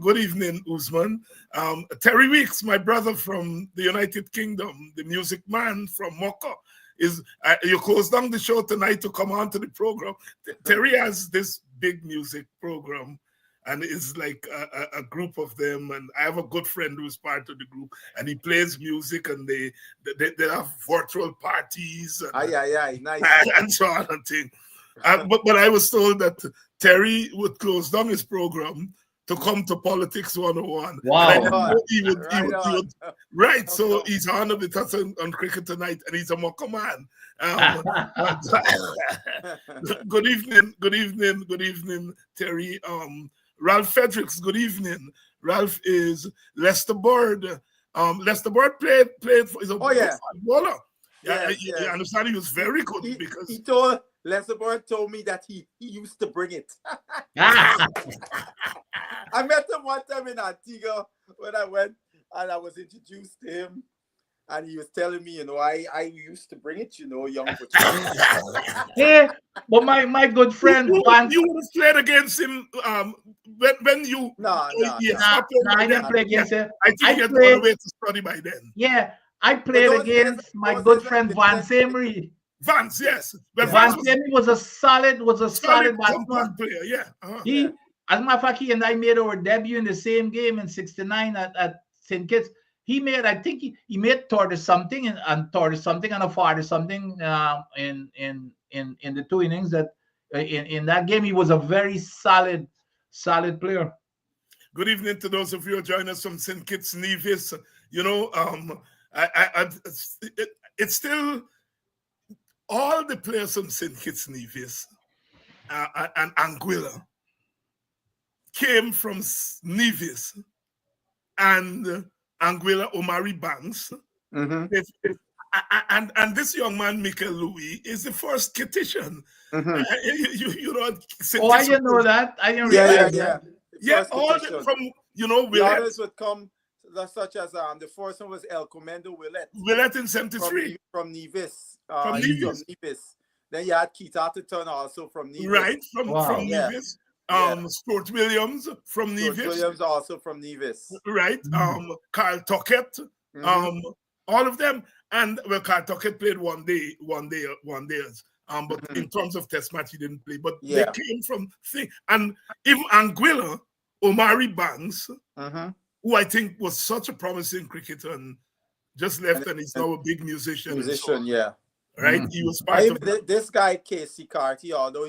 Good evening, Usman. Terry Weeks, my brother from the United Kingdom, the music man from Mocha, you closed down the show tonight to come on to the program. Terry has this big music program, and it's like a group of them. And I have a good friend who's part of the group, and he plays music, and they have virtual parties. And, nice. And so on and thing. But I was told that Terry would close down his program to come to Politics 101. Wow. And I didn't know he would. Right. So he's on with us on Cricket Tonight, and he's a Mocha man. Good evening, Terry. Ralph Fredericks, good evening. Ralph is Lester Bird. Lester Bird played for footballer. I understand he was very good because he told Lester Bird told me that he used to bring it. I met him one time in Antigua when I went, and I was introduced to him, and he was telling me, I used to bring it, young for Yeah, but my good friend you would have played against him when you I didn't play against him. I think he had gone away to study by then. Yeah, I played against my good friend Vance Emery. Vance, yes. Vance Emery was a solid batsman. Player, yeah. As a matter of fact, he and I made our debut in the same game in '69 at St. Kitts. He made, I think he made 30 something and a 40 something in the two innings that in that game. He was a very solid player. Good evening to those of you who join us from St. Kitts Nevis. It's still all the players from St. Kitts Nevis and Anguilla came from Nevis and Anguilla Omari Banks. And this young man, Michael Louis, is the first Kittitian. I didn't know that. I didn't realize that. Yeah, all from, the others would come, such as the first one was El Comendo Willett. Willett in 73. From Nevis. From Nevis. Nevis. Then you had Keith Atherton also from Nevis. Right, from Nevis. Stuart Williams from Nevis. Stuart Williams also from Nevis. Right. Carl Tuckett. All of them. And well, Carl Tuckett played one day. But in terms of test match, he didn't play. But they came from and even Anguilla, Omari Banks, who I think was such a promising cricketer and just left, and he's now a big musician. Right. He was part of this guy Casey Carty, although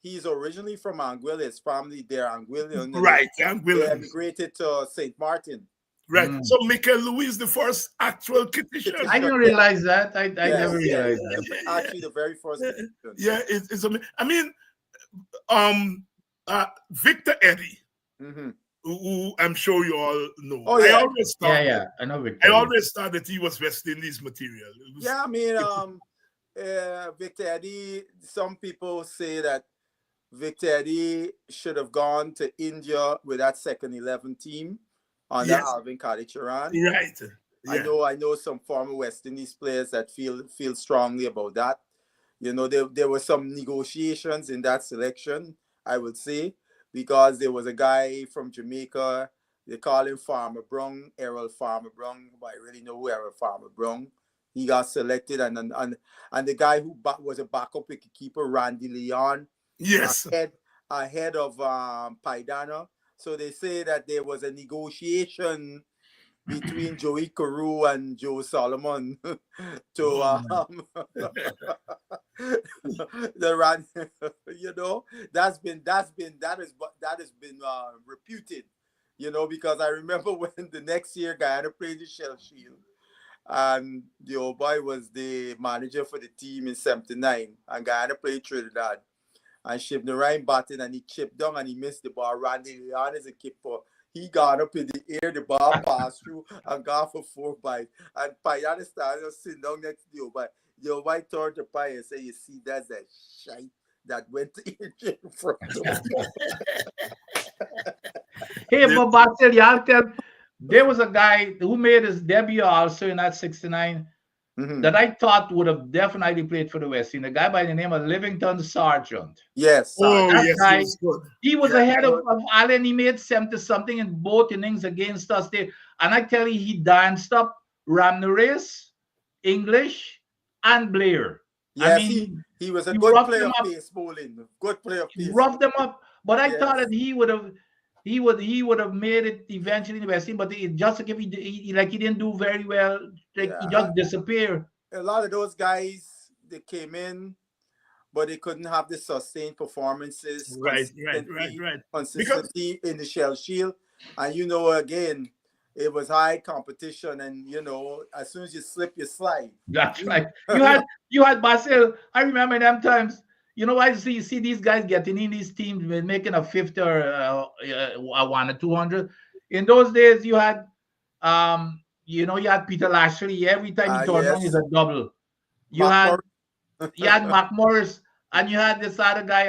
he's originally from Anguilla, his family there, Anguilla. Right, Anguilla. They emigrated to St. Martin. Right. So Michael Louis is the first actual kitchen. I didn't realize that. I never realized that. Actually, the very first kitchen. Yeah, it's amazing. I mean, Victor Eddy, who I'm sure you all know. Oh, yeah. I know Victor. I always thought that he was West Indies material. I mean, Victor Eddy, some people say that Victor Eddy should have gone to India with that second 11 team under Alvin Kadicharan. Right. Yeah. I know some former West Indies players that feel strongly about that. You know, there were some negotiations in that selection, I would say, because there was a guy from Jamaica, they call him Farmer Brown, Errol Farmer Brown, but I really know who Errol Farmer Brown. He got selected, and the guy who was a backup wicketkeeper, Randy Leon, ahead of Paidana. So they say that there was a negotiation between Joey Carew and Joe Solomon to the run. You know, that has been reputed. You know, because I remember when the next year Guyana played the Shell Shield, and the old boy was the manager for the team in '79, and Guyana played Trinidad. And Shivnarine batted, and he chipped down and he missed the ball. Randy Leon is a keeper. He got up in the air, the ball passed through and got for 4 bites. And Payana started sitting down next to you. But your white turned to Pay and said, you see, that's that shite that went to India in front of him. Hey, but Basil, y'all tell, there was a guy who made his debut also in that '69 that I thought would have definitely played for the West Indies. A guy by the name of Livington Sargent. Yes. That guy, he was ahead of Allen. He made 70-something in both innings against us. And I tell you, he danced up Ramnaresh, English, and Blair. Yes, I mean, he was a good player of pace bowling. Good player of pace. Roughed them up. But I thought that he would have made it eventually in the West Indies, but just to give he didn't do very well. He just disappeared. A lot of those guys, they came in, but they couldn't have the sustained performances. Right. Consistency in the Shell Shield. And you know, again, it was high competition, and you know, as soon as you slip, you slide. That's right. You had Basil. I remember them times. You know, I see these guys getting in these teams, making a 50 or a 1 or 200. In those days, you had, you had Peter Lashley. Every time he turned on, he's a double. You had Mac Morris, and you had this other guy,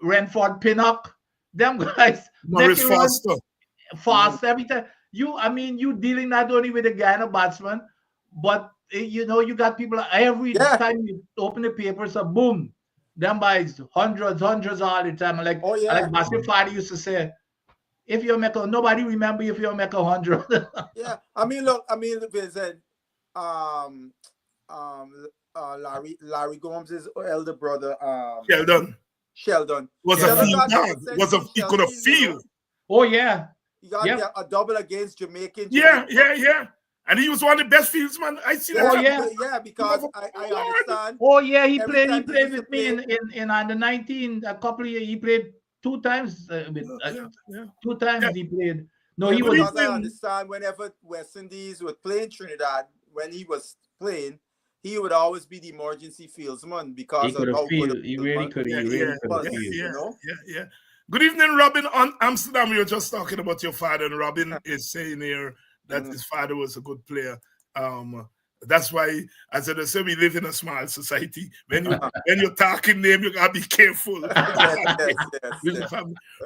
Renford Pinnock. Them guys, Morris Foster. Every time. You dealing not only with the Guyana batsman, but you got people every time you open the papers, boom. Them buys hundreds all the time. Like Basil Fadi used to say, if you make nobody remember if you make 100. Vincent, Larry Gomes' elder brother, Sheldon was a field dog. He could have field. Oh yeah. He got a double against Jamaican. Yeah. And he was one of the best fieldsmen. I see that. Oh yeah, because I understand. Oh yeah, he played with me in under 19 a couple of years. He played 2 times. 2 times he played. No, he was. I understand whenever West Indies was playing Trinidad, when he was playing, he would always be the emergency fieldsman because of how good he really could. Yeah. Good evening, Robin. On Amsterdam, we were just talking about your father, and Robin is saying here that his father was a good player. That's why, as I said, we live in a small society. When you're talking name, you gotta be careful. Yes.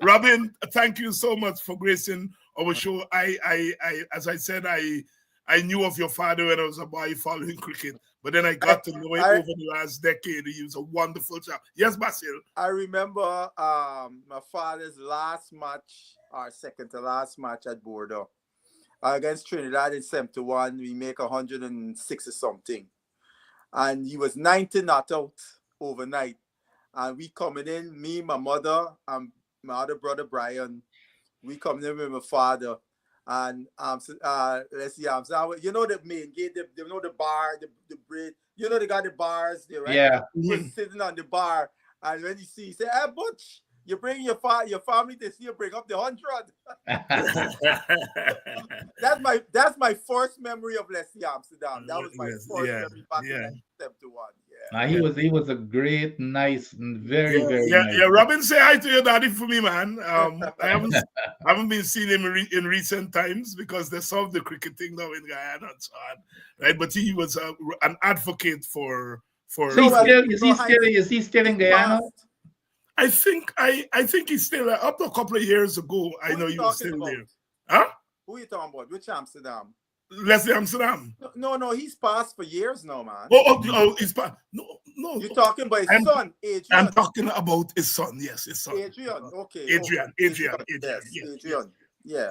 Robin, thank you so much for gracing our show. As I said, I knew of your father when I was a boy following cricket, but then I got to know him over the last decade. He was a wonderful chap. Yes, Basil. I remember my father's last match, our second to last match at Bordeaux against Trinidad in 71. We make 106 or something, and he was 90 not out overnight. And we coming in, me, my mother, and my other brother Brian. We coming in with my father. And let's see, you know the main gate, you know the bar, the bridge, you know they got the bars there, right? Yeah. We're sitting on the bar, and when he see, he say, "Hey, Butch, you bring your family to see you bring up the 100." That's my first memory of Leslie Amsterdam. That was my first memory back in 71. He was a great, nice, and very nice. Yeah, Robin, say hi to your daddy for me, man. I haven't been seeing him in recent times because they solved the cricketing now in Guyana and so on, right? But he was an advocate for. Is he still in Guyana? I think he's still up to a couple of years ago. I know he was still there. Huh? Who are you talking about? Which Amsterdam? Leslie Amsterdam. No, he's passed for years now, man. Oh, he's passed. No. You're talking about his son, Adrian. I'm talking about his son. Yes, his son. Adrian. Okay. Adrian. Yeah.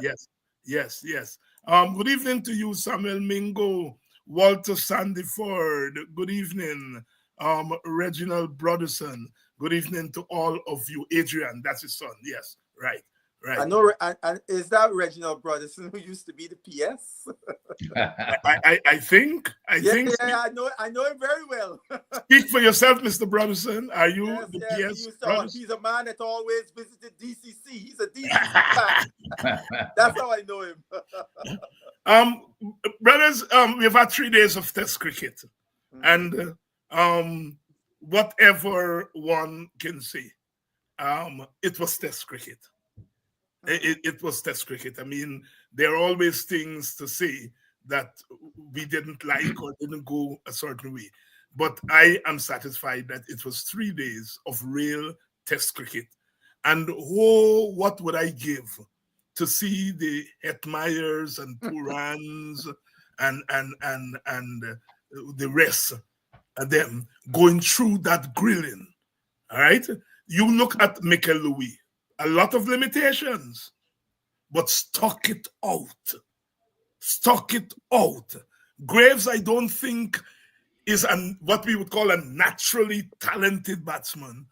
Yes. Good evening to you, Samuel Mingo, Walter Sandiford. Good evening, Reginald Broderson. Good evening to all of you. Adrian, that's his son. Yes, right. I know. And is that Reginald Broderson who used to be the PS? I think. Yeah, I know him very well. Speak for yourself, Mr. Broderson. Are you the PS? He's a man that always visited DCC. He's a DCC fan. That's how I know him. Brothers, we've had 3 days of Test cricket, and whatever one can say, it was Test cricket. It was Test cricket. I mean, there are always things to say that we didn't like or didn't go a certain way. But I am satisfied that it was 3 days of real Test cricket. And what would I give to see the Hetmeyers and Purans and the rest of them going through that grilling. All right? You look at Mikel Louis. A lot of limitations, but stuck it out. Graves, I don't think, is what we would call a naturally talented batsman,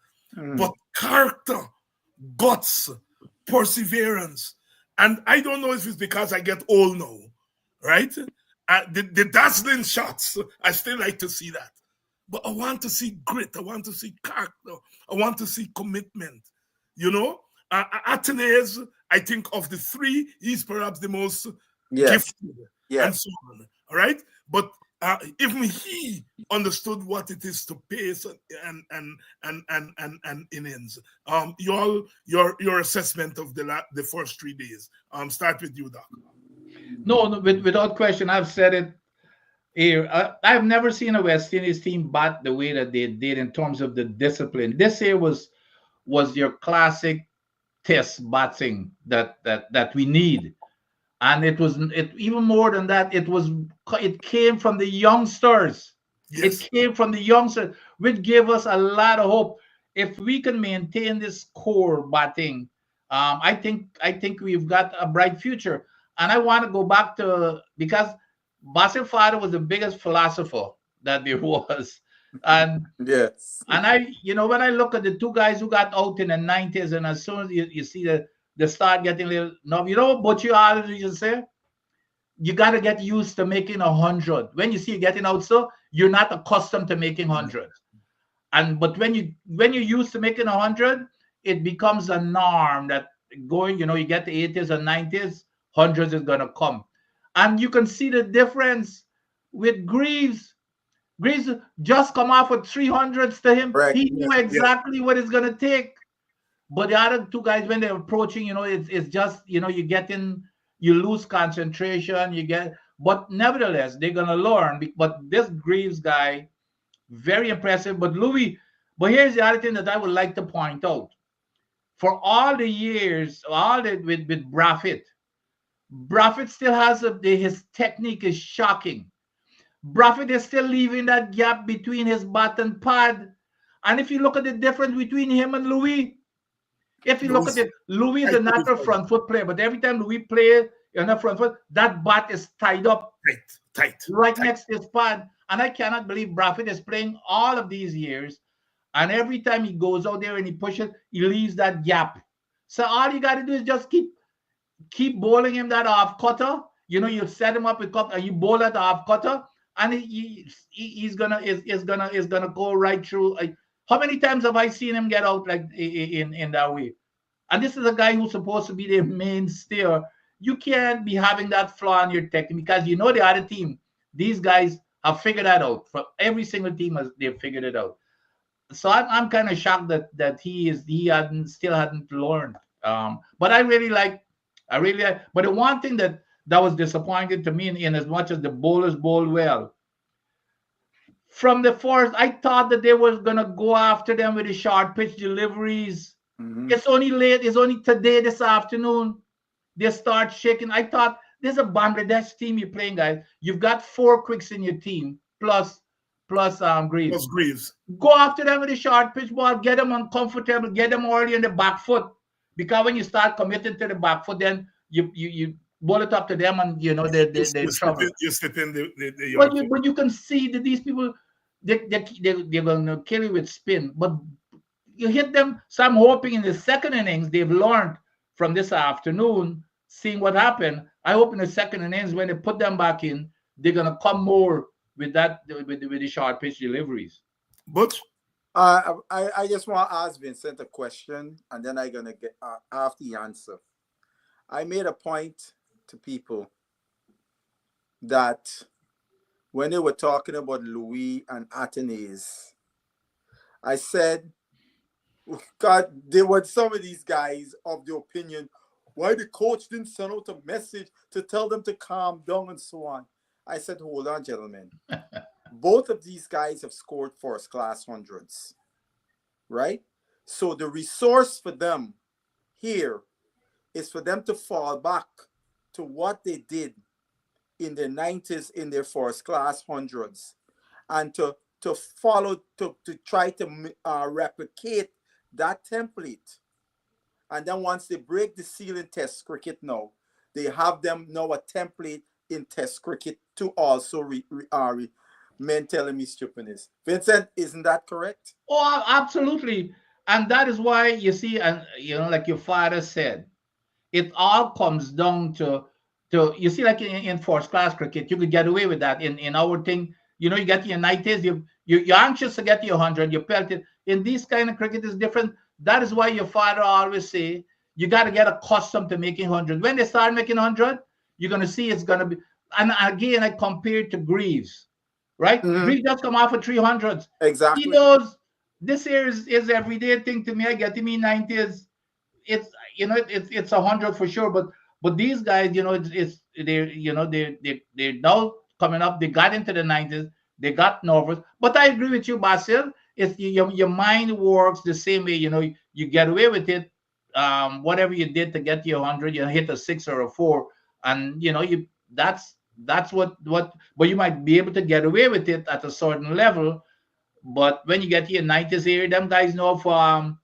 but character, guts, perseverance. And I don't know if it's because I get old now, right? The dazzling shots, I still like to see that. But I want to see grit. I want to see character. I want to see commitment, you know? Atenes, I think of the three, he's perhaps the most gifted, and so on. All right, but even he understood what it is to pace and innings. Your assessment of the first 3 days. Start with you, Doc. No, without question, I've said it here. I've never seen a West Indies team bat the way that they did in terms of the discipline. This year was your classic Test batting that we need, and it even more than that. It came from the youngsters. Yes. It came from the youngsters, which gave us a lot of hope. If we can maintain this core batting, I think we've got a bright future. And I want to go back to, because Basil Father was the biggest philosopher that there was. And yes, and when I look at the two guys who got out in the 90s, and as soon as you see they start getting a little, what you always say, you got to get used to making 100. When you see you getting out, so you're not accustomed to making 100. But when you're used to making 100, it becomes a norm that going, you get the 80s and 90s, 100s is gonna come, and you can see the difference with Greaves. Greaves just come off with 300s to him. Right. He knew exactly what it's going to take. But the other two guys, when they're approaching, it's just, you lose concentration, but nevertheless, they're going to learn. But this Greaves guy, very impressive. But here's the other thing that I would like to point out. For all the years, with Brafitt, Braffett still has his technique is shocking. Braffett is still leaving that gap between his bat and pad. And if you look at the difference between him and Louis, if you look at it, Louis is a natural front foot player, but every time Louis plays in the front foot, that bat is tied up right next to his pad. And I cannot believe Braffett is playing all of these years. And every time he goes out there and he pushes, he leaves that gap. So all you got to do is just keep bowling him that off cutter. You know, you set him up with cutter, and you bowl that off cutter, and he's gonna go right through. How many times have I seen him get out like in that way? And this is a guy who's supposed to be the main steer. You can't be having that flaw in your technique because you know the other team. These guys have figured that out. For every single team, they've figured it out. So I'm kind of shocked that he still hadn't learned. But I really like. But the one thing that was disappointing to me, in as much as the bowlers bowled well, from the first, I thought that they were gonna go after them with the short pitch deliveries. It's only late. It's only today, this afternoon, they start shaking. I thought there's a Bangladesh team you're playing, guys. You've got 4 quicks in your team, plus Greaves. Go after them with a short pitch ball. Get them uncomfortable. Get them early in the back foot. Because when you start committing to the back foot, then you bowl it up to them, and you know they're trouble. You sit in the but you can see that these people they're going to kill you with spin. But you hit them. So I'm hoping in the second innings they've learned from this afternoon, seeing what happened. I hope in the second innings when they put them back in, they're going to come more with the short pitch deliveries. But I just want to ask Vincent a question, and then I'm gonna get after the answer. I made a point to people that when they were talking about Louis and Athanaze, I said, God, there were some of these guys of the opinion why the coach didn't send out a message to tell them to calm down and so on. I said, hold on, gentlemen. Both of these guys have scored first-class hundreds, right? So the resource for them here is for them to fall back to what they did in the 90s in their first-class hundreds, and to follow, to try to replicate that template. And then once they break the seal in Test cricket now, they have them now a template in Test cricket to also men telling me stupidness. Vincent, isn't that correct? Oh, absolutely. And that is why you see, and you know, like your father said, it all comes down to you see, like in first class cricket, you could get away with that. In our thing, you know, you get your 90s, you're anxious to get your 100, you pelt it. In this kind of cricket is different. That is why your father always say you got to get accustomed to making 100. When they start making 100, you're going to see it's going to be. And again, I compare it to Greaves, right? Greaves just come off of 300s. Exactly. He knows this here is everyday thing to me. I get to me 90s. It's, you know, it's 100 for sure. But these guys, you know, they're now coming up. They got into the 90s. They got nervous. But I agree with you, Basil. It's your mind works the same way. You know, you get away with it. Whatever you did to get your 100, you hit a 6 or a 4, and you know that's what. But you might be able to get away with it at a certain level. But when you get to your 90s here, them guys know for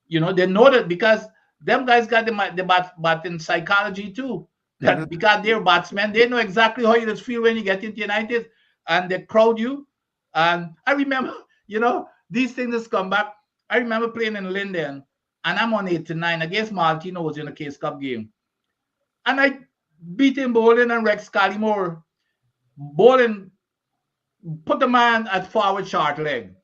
you know, they know that because them guys got the batting psychology too. That because they're batsmen, they know exactly how you just feel when you get into your 90s, and they crowd you. And I remember, you know, these things just come back. I remember playing in Linden, and I'm on 89 against Martino's in a Case Cup game. And I beat him bowling and Rex Collymore. Bowling, put the man at forward short leg.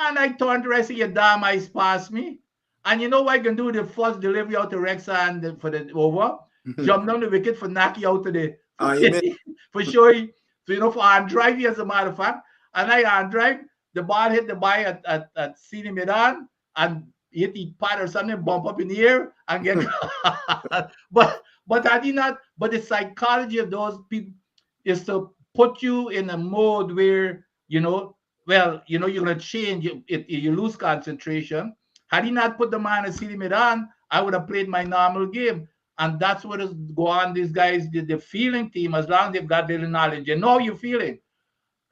And I turned to Rex and said, your damn eyes past me. And you know what I can do? The first delivery out to Rex and for the over. Jump down the wicket for knock you out to the for sure. So, you know, for arm drive, as a matter of fact. And I arm drive, the ball hit the boy at Senior Midan and hit the pad or something, bump up in the air and get but I did not. But the psychology of those people is to put you in a mode where, you know, well, you know, you're gonna change. You lose concentration. Had he not put the man at Senior Midan, I would have played my normal game. And that's what is go on. These guys, the feeling team, as long as they've got little knowledge, they know how you're feeling.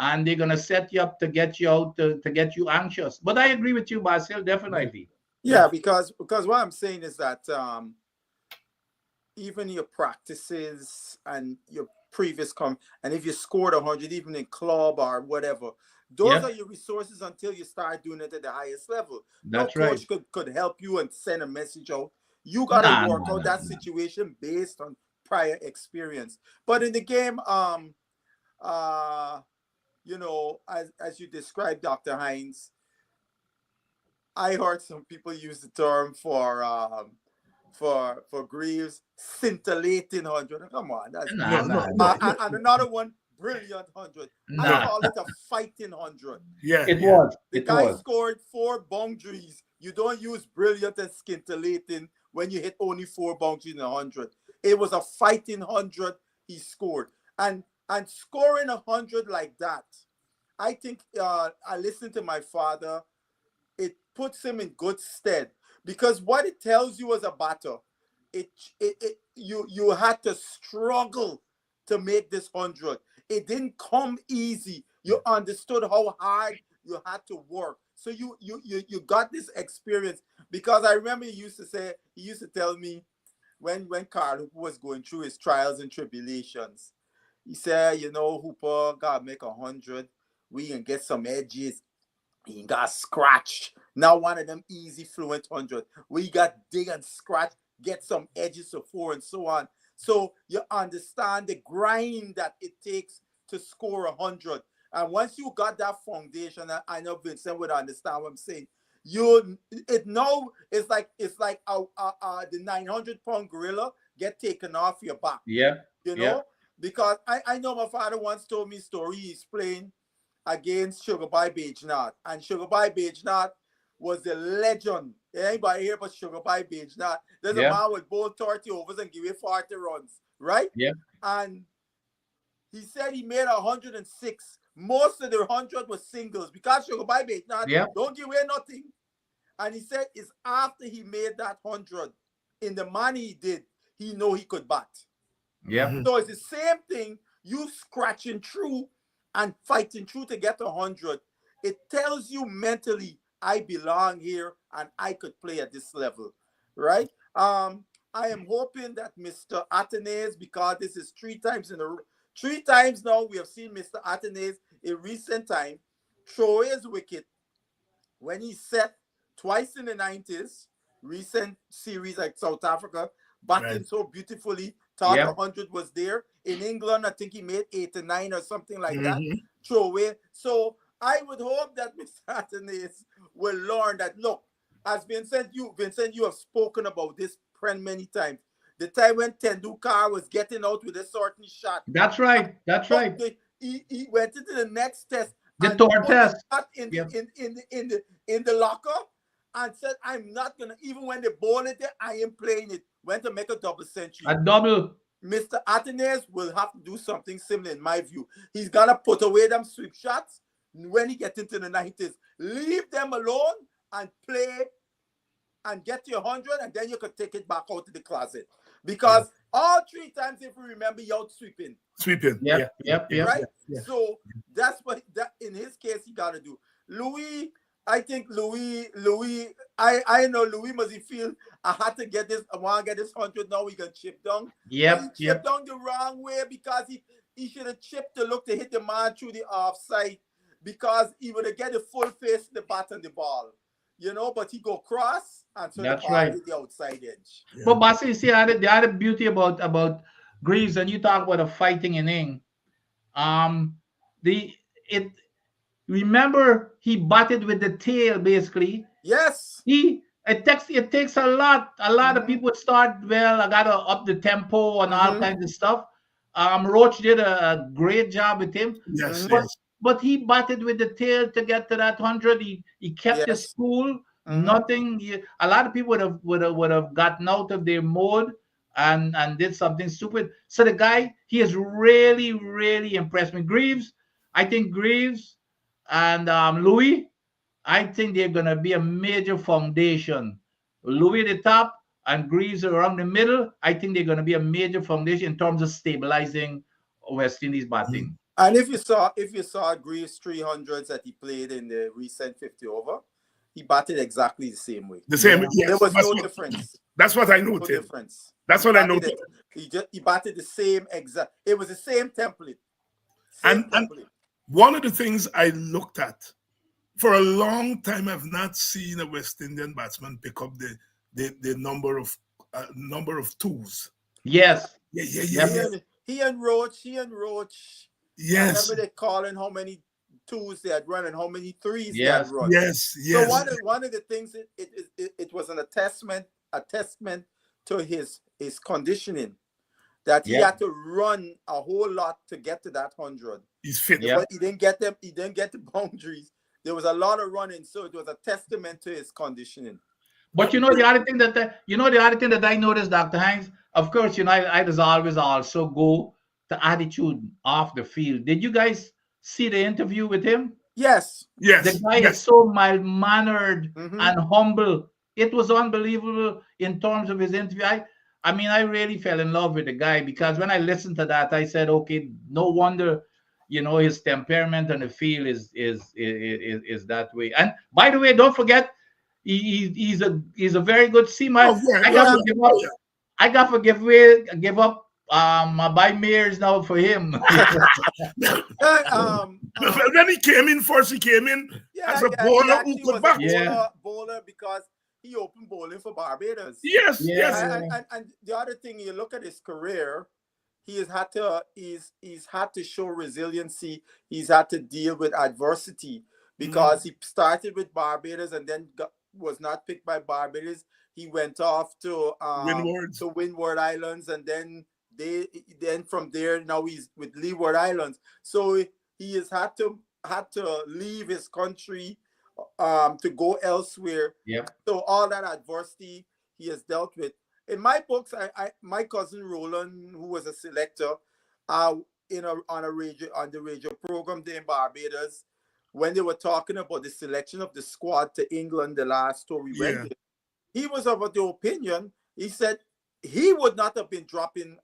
And they're gonna set you up to get you out to get you anxious. But I agree with you, Basil, definitely. Yeah, because what I'm saying is that even your practices and your previous and if you scored 100, even in club or whatever, those are your resources until you start doing it at the highest level. That's no right. coach could help you and send a message out. You gotta work out that situation based on prior experience. But in the game, you know, as you described, Dr. Hines, I heard some people use the term for Greaves, scintillating 100. Come on, that's and another one, brilliant 100. I call it a fighting 100. Yeah, it was. The guy scored 4 boundaries. You don't use brilliant and scintillating when you hit only 4 boundaries in 100. It was a fighting 100 he scored, and scoring 100 like that, I think I listened to my father. It puts him in good stead, because what it tells you as a batter, you had to struggle to make this 100. It didn't come easy. You understood how hard you had to work. So you got this experience, because I remember he used to tell me when Carl Hooper was going through his trials and tribulations, he said, you know, Hooper gotta make 100. We can get some edges. He got scratched. Now one of them easy fluent 100. We got dig and scratch, get some edges to 4 and so on. So you understand the grind that it takes to score 100. And once you got that foundation, I know Vincent would understand what I'm saying. It's like the 900-pound gorilla get taken off your back. Yeah. You know, because I know my father once told me a story. He's playing against Sugarboy Bajnat, and Sugarboy Bajnat was the legend. Anybody here but Sugarboy Bajnat? There's a man with both 30 overs and give you 40 runs, right? Yeah. And he said he made 106. Most of the 100 was singles, because Sugarboy Bajnat don't give away nothing. And he said it's after he made that 100, in the money he did, he know he could bat. Yeah. So it's the same thing. You scratching through and fighting through to get 100. It tells you mentally, I belong here and I could play at this level, right? I am hoping that Mr. Atenes, because this is 3 times now we have seen Mr. Atenes in recent time throw his wicket when he set twice in the 90s, recent series like South Africa, batting so beautifully. Thought 100 was there. In England, I think he made 89 or something like that. Throw away. So I would hope that Mr. Atenes will learn that, look, as Vincent, you have spoken about this many times. The time when Tendulkar was getting out with a certain shot. That's right. That's right. He went into the next test. The third test. In the locker, and said, I'm not gonna, even when they ball it there, I am playing it. Went to make a double century. A double. Mr. Atenes will have to do something similar, in my view. He's gonna put away them sweep shots when he gets into the 90s. Leave them alone and play and get your 100, and then you could take it back out to the closet. Because all 3 times, if you remember, you're out sweeping. Yep. Right? So that's what in his case he gotta do. Louis, I think Louis, I know Louis must feel I had to get this, I want to get this 100 now, we can chip down. He chipped down the wrong way, because he should have chipped to look to hit the man through the offside, because he would have get the full face, the bat and the ball. You know, but he go cross, and so the ball hit the outside edge. But Basi, you see, the other beauty about Greaves, and you talk about a fighting inning. Remember, he batted with the tail, basically. Yes. It takes a lot of people start, well, I gotta up the tempo and all kinds of stuff. Roach did a great job with him. But he batted with the tail to get to that 100. He kept his cool. Nothing. A lot of people would have gotten out of their mode and did something stupid. So the guy, he has really, really impressed me. Greaves, I think Greaves and Louis, I think they're gonna be a major foundation. Louis at the top, and Greaves around the middle, I think they're going to be a major foundation in terms of stabilizing West Indies batting. And if you saw Greaves 300s that he played in the recent 50 over, he batted exactly the same way. The same way, yes. There was no difference. That's what I No noted. difference. That's what I noted. He batted the same exact. It was the same template. And one of the things I looked at for a long time, I've not seen a West Indian batsman pick up the number of twos. Yes. Yeah. He and Roach. Yes. I remember they calling how many twos they had run and how many threes they Yes. had run. Yes. So one of the things it was an attestment to his conditioning, that he had to run a whole lot to get to that 100. He's fit. But he didn't get them. He didn't get the boundaries. There was a lot of running, so it was a testament to his conditioning. But the other thing that I noticed, Dr. Hines, of course, I was always also go to attitude off the field. Did you guys see the interview with him? Yes. The guy is so mild-mannered and humble. It was unbelievable in terms of his interview. I mean, I really fell in love with the guy, because when I listened to that, I said, okay, no wonder, his temperament on the field is that way. And by the way, don't forget, he's a very good seaman. I got to give up my buy Mears now for him. When he came in first, he came in as a bowler who could bat. Bowler because he opened bowling for Barbados. Yes. And the other thing, you look at his career, he's had to show resiliency. He's had to deal with adversity, because he started with Barbados and then was not picked by Barbados. He went off to Windward Islands, and then from there now he's with Leeward Islands. So he has had to leave his country to go elsewhere. So all that adversity he has dealt with. In my books, my cousin Roland, who was a selector, on the radio program there in Barbados, when they were talking about the selection of the squad to England, the last tour we went to, he was of the opinion. He said he would not have been dropping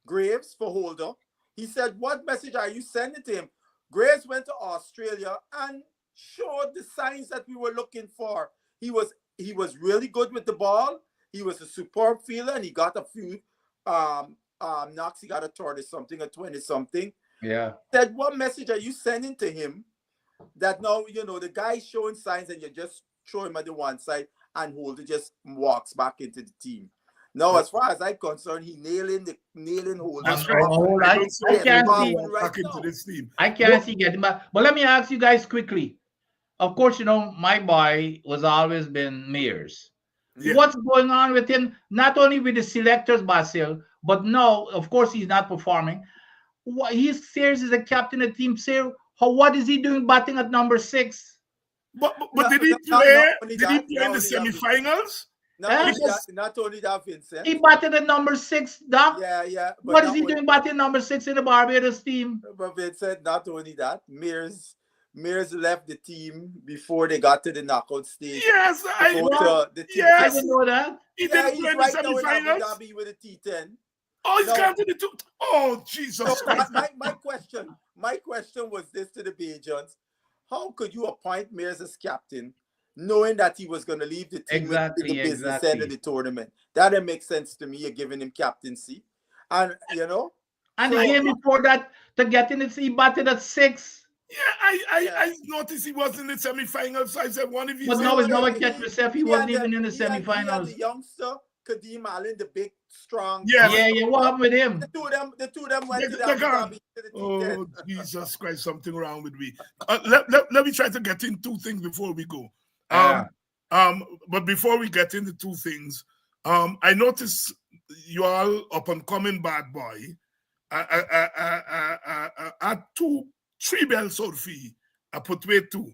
Graves for Holder. He said, "What message are you sending to him?" Graves went to Australia and showed the signs that we were looking for. He was really good with the ball. He was a superb fielder, and he got a few knocks. He got a 30-something, a 20-something. Yeah. Said, what message are you sending to him that now, the guy's showing signs and you just throw him at the one side and Holder just walks back into the team? Now, as far as I'm concerned, he nailing Holder. That's right. I can't see getting back. But let me ask you guys quickly. Of course, my boy was always been Mears. What's going on with him? Not only with the selectors, Basil, but now, of course, he's not performing. He's serious as a captain of team. What is he doing batting at number 6? But did he play? Did he play in the semifinals? Not only that, Vincent. He batted at number 6, Doc. Yeah. What is he doing batting number 6 in the Barbados team? But Vincent, not only that, Mears left the team before they got to the knockout stage. Yes, I didn't know that. He didn't play in the semifinals. Now in with a T10. Oh, he's gone to the two. Oh, Jesus Christ. My question was this to the Bajans: how could you appoint Mears as captain, knowing that he was going to leave the team in the business end of the tournament? That didn't make sense to me. You're giving him captaincy, and And the game before that, to get in it, he batted at 6. Yeah, I noticed he was in the semifinals. So I said, one of you. But no, it's not like catch yourself. He wasn't even in the semifinals. The youngster, Kadeem Allen, the big, strong. Yeah. What happened with him? The two of them went to the Oh, Jesus Christ, something wrong with me. Let me try to get in two things before we go. But before we get into two things, I noticed you all up and coming bad boy at 3 bells out fee. I put weight 2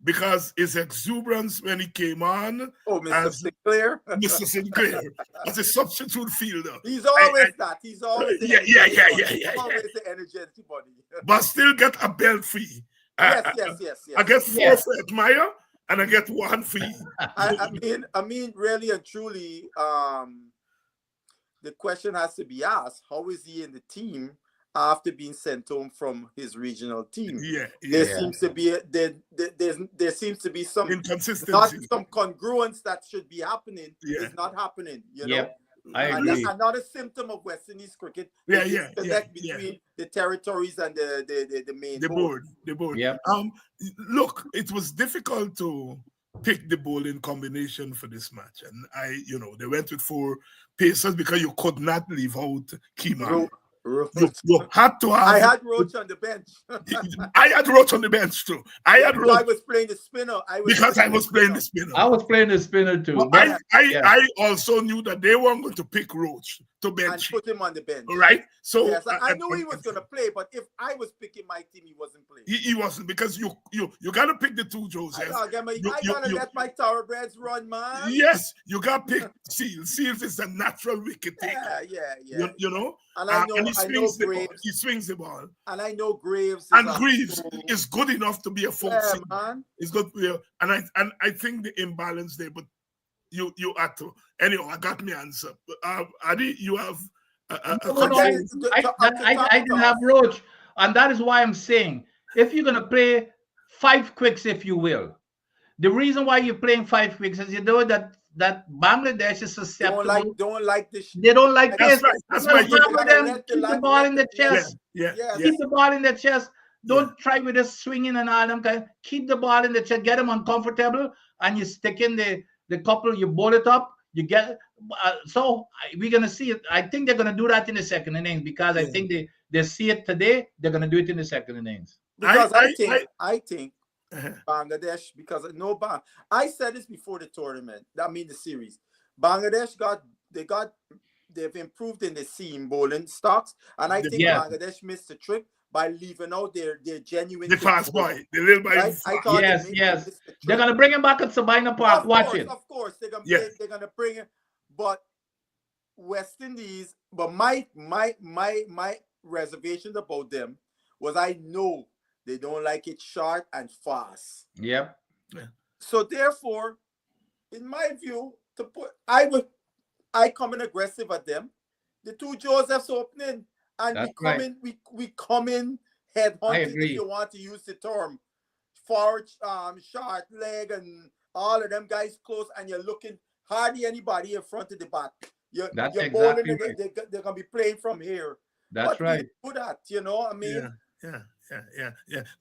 because his exuberance when he came on. Oh, Mr. Sinclair. Mr. Sinclair as a substitute fielder. He's always that. He's always Always the energetic body. But still get a belt fee. Yes. I get 4 for Admire and I get one fee. I mean, really and truly, the question has to be asked: how is he in the team after being sent home from his regional team? There seems to be there seems to be some inconsistency, not some congruence that should be happening. It's not happening. You know. I agree. Another symptom of West Indies cricket. Connect between the territories and the main board. The board. Look, it was difficult to pick the bowling combination for this match, and they went with 4 pacers because you could not leave out Keeman. You had to have. I had Roach on the bench. I had Roach on the bench too. I was playing the spinner. I was playing the spinner. I was playing the spinner too. But I also knew that they weren't going to pick Roach to bench and put him on the bench. Right? So yes, I knew he was going to play, but if I was picking my team, he wasn't playing. He wasn't, because you got to pick the 2 Josephs. I gotta let my thoroughbreds run, man. Yes, you got to pick Seals. Seals is a natural wicket taker. Yeah. You know. And I know, and he swings the ball. He swings the ball. And I know Graves. Graves is good enough to be a full seam. Man. It's good to be I think the imbalance there, but you had to. Anyway, I got my answer. Adi, you have I didn't have Roach, and that is why I'm saying, if you're gonna play 5 quicks, if you will, the reason why you're playing 5 quicks is you know that Bangladesh is susceptible. Don't like this. They don't like this. That's right. Keep the ball in the chest. Keep the ball in the chest. Don't try with the swinging and all them kind. Keep the ball in the chest. Get them uncomfortable, and you stick in the couple. You bowl it up. You get so we're gonna see it. I think they're gonna do that in the second innings, because I think they see it today. They're gonna do it in the second innings. Because I think Bangladesh, because I said this before the tournament. I mean the series. Bangladesh they've improved in the seam bowling stocks, and I think Bangladesh missed a trick by leaving out their genuine. The fast boy, the little boy. Right? Yes. They're gonna bring him back at Sabina Park. Watch it. Of course, they're gonna bring him. But West Indies, but my reservations about them was I know they don't like it short and fast. Yep. So therefore, in my view, I come in aggressive at them. The 2 Josephs opening. And we come in head hunting, if you want to use the term. Forward, short leg, and all of them guys close, and you're looking hardly anybody in front of the bat. You're bowling, right. They're gonna be playing from here. That's right. Do that, you know. I mean, yeah.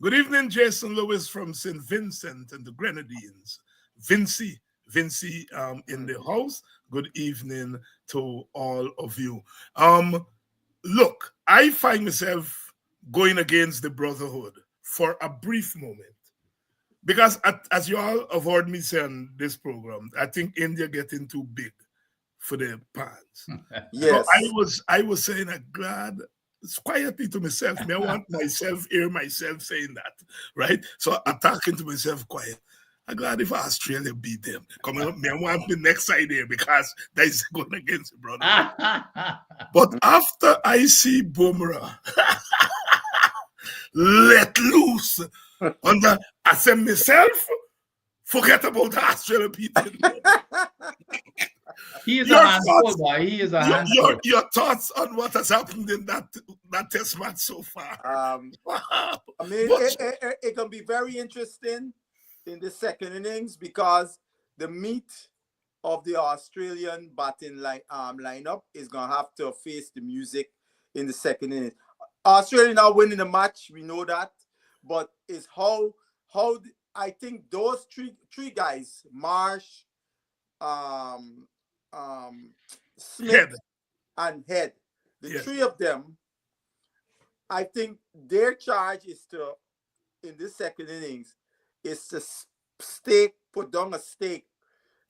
Good evening, Jason Lewis from St. Vincent and the Grenadines. Vincy in the house. Good evening to all of you. Look, I find myself going against the Brotherhood for a brief moment, because as you all have heard me say on this program, I think India getting too big for their pants. Yes. So I was saying, I'm glad, it's quietly to myself. I want hear myself saying that, right? So I'm talking to myself quiet. I'm glad if Australia beat them. Come on, I want the next side here, because that is going against the brother. But after I see Bumrah let loose I said myself, forget about Australia beating them. He is a handful, boy. He is a handful. Your thoughts on what has happened in that test match so far? I mean, it can be very interesting in the second innings, because the meat of the Australian batting lineup is gonna have to face the music in the second innings. Australia now winning the match, we know that, but it's how I think those three guys, Marsh, Smith, and Head, the 3 of them, I think their charge is to, in this second innings, is to put down a stake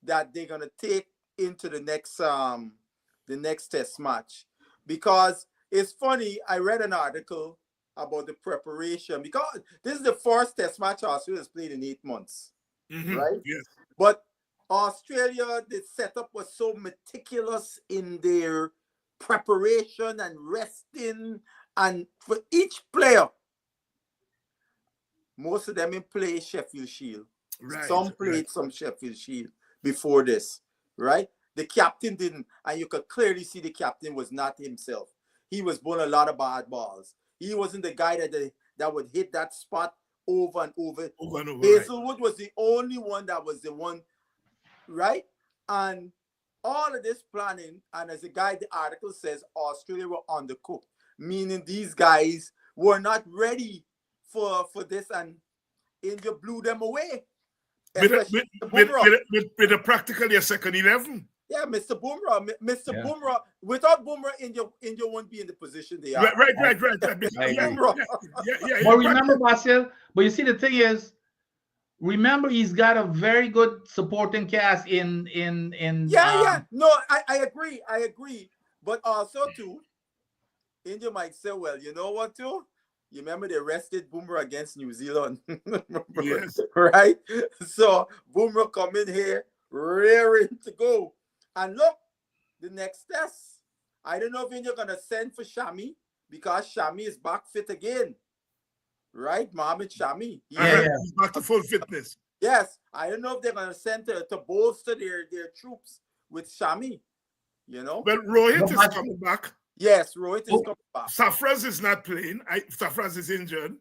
that they're gonna take into the next test match. Because it's funny, I read an article about the preparation, because this is the first test match Australia has played in 8 months, right? Yes. But Australia, the setup was so meticulous in their preparation and resting, and for each player, most of them in play Sheffield Shield. Some played some Sheffield Shield before this, right? The captain didn't, and you could clearly see the captain was not himself. He was bowling a lot of bad balls. He wasn't the guy that would hit that spot over and over. Hazelwood was the only one that was the one, right? And all of this planning, and as the article says, Australia were undercooked, meaning these guys were not ready for this, and India blew them away. With practically a second 11. Yeah, Mr. Bumrah. Without Bumrah, India won't be in the position they are. Right. But remember, Basil, but you see, the thing is, remember, he's got a very good supporting cast in. No, I agree. But also too, India might say, well, you know what too? You remember they arrested Bumrah against New Zealand, yes, right? So Bumrah come in here rearing to go. And look, the next test, I don't know if India gonna send for Shami, because Shami is back fit again, right? Mohamed Shami. He's back to full fitness. Yes, I don't know if they're gonna send to bolster their troops with Shami. You know. Well, Rohit is coming back. Yes, Rohit is coming back. Sarfraz is not playing. Sarfraz is injured.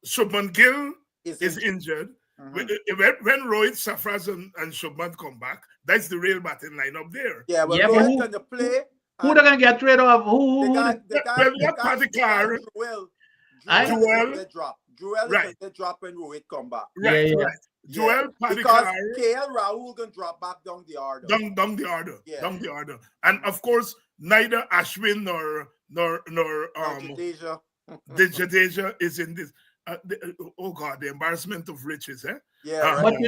Shubman Gill is injured. When Rohit, Sarfraz, and Shubman come back, that's the real batting lineup there. Yeah, but Rohit going to play. Who they're going to get rid of? We got Paddy Carr. Joel is going to drop when Rohit come back. Right. Joel, Paddy because Carr. KL Rahul going to drop back down the order. Down the order. And of course, neither Ashwin nor Jadeja is in this. The embarrassment of riches, eh? Yeah, but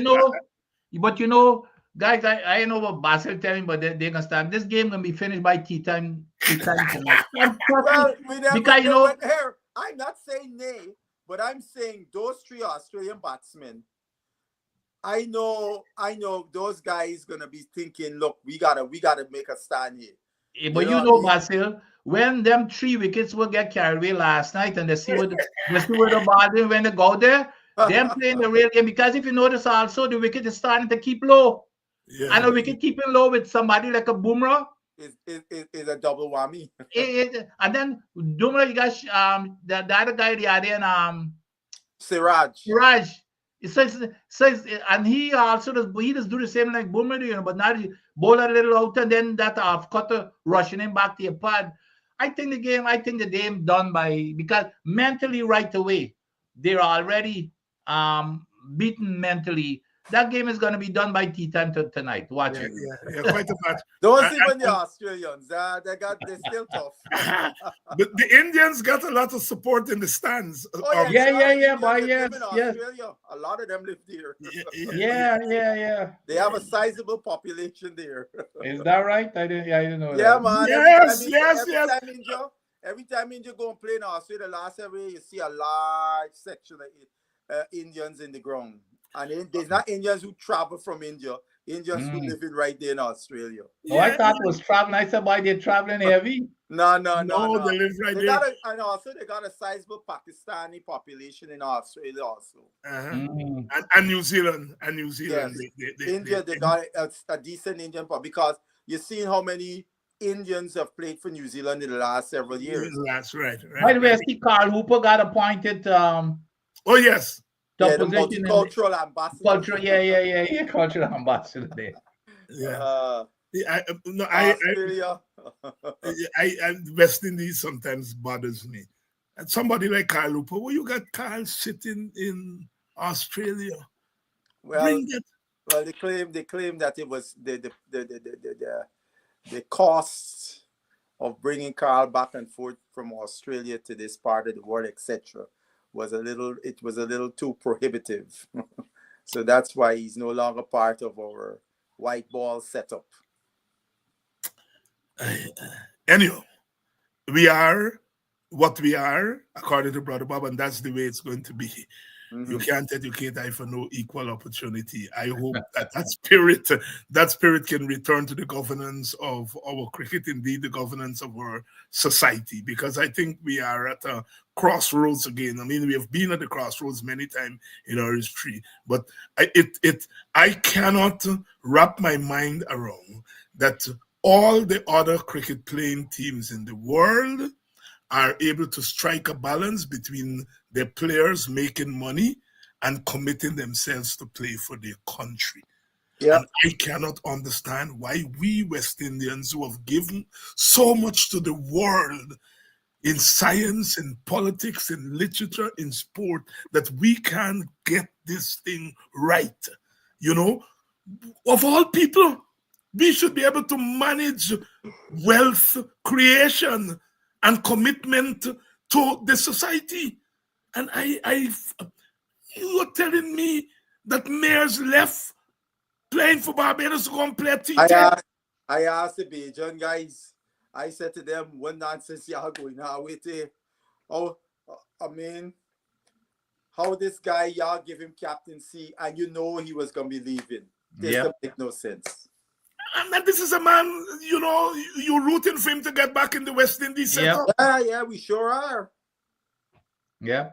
you know, guys, I know what Basil telling, but they're gonna start. This game gonna be finished by tea time tonight. Because you know, here, I'm not saying nay, but I'm saying those three Australian batsmen. I know those guys gonna be thinking, look, we gotta make a stand here. But you know, Basil, when them 3 wickets will get carried away last night, and they see what the ball did when they go there, them playing the real game. Because if you notice also, the wicket is starting to keep low. Yeah. And a wicket keeping low with somebody like a Bumrah is a double whammy. And then Bumrah, you got the other guy, the other Siraj. It says, and he also does do the same like Bumrah, but now he bowl a little out, and then that cutter rushing him back to your pad. I think the game done because mentally right away they're already beaten mentally. That game is going to be done by tea time tonight. Watch it. Yeah, quite a match. Don't even the Australians. They're still tough. But the Indians got a lot of support in the stands. Yes. Australia, a lot of them live there. Yeah. They have a sizable population there. Is that right? I didn't know that. Yeah, man. Yes. Every time India go and play in Australia, last year you see a large section of Indians in the ground. And there's not Indians who travel from India. Indians who live right there in Australia. Oh, I thought it was traveling. I said, why they're traveling heavy? No. They live right there. And also, they got a sizable Pakistani population in Australia also. And New Zealand. Yes. India, they got a decent Indian population, because you've seen how many Indians have played for New Zealand in the last several years. That's right. By the way, I see Carl Hooper got appointed. Oh, yes. The multicultural ambassador. Cultural ambassador there. Australia. West Indies sometimes bothers me. And somebody like Carl Hooper, well, you got Carl sitting in Australia. Well, they claim that it was the cost of bringing Carl back and forth from Australia to this part of the world, etc. was a little too prohibitive. So that's why he's no longer part of our white ball setup. Anyhow, we are what we are, according to Brother Bob, and that's the way it's going to be. You can't educate I for no equal opportunity. I hope that spirit can return to the governance of our cricket, indeed the governance of our society, because I think we are at a crossroads again. I mean, we have been at the crossroads many times in our history, but I cannot wrap my mind around that all the other cricket playing teams in the world are able to strike a balance between their players making money and committing themselves to play for their country. Yeah. And I cannot understand why we West Indians, who have given so much to the world in science, in politics, in literature, in sport, that we can't get this thing right. You know, of all people, we should be able to manage wealth creation and commitment to the society. And you are telling me that mayors left playing for Barbados to go and play T10? I asked the Bajan guys, I said to them, what nonsense y'all going on with it? Oh, I mean, how this guy, y'all give him captaincy and you know he was going to be leaving. This doesn't make no sense. And this is a man, you know, you're rooting for him to get back in the West Indies setup. Yeah, we sure are. Yeah.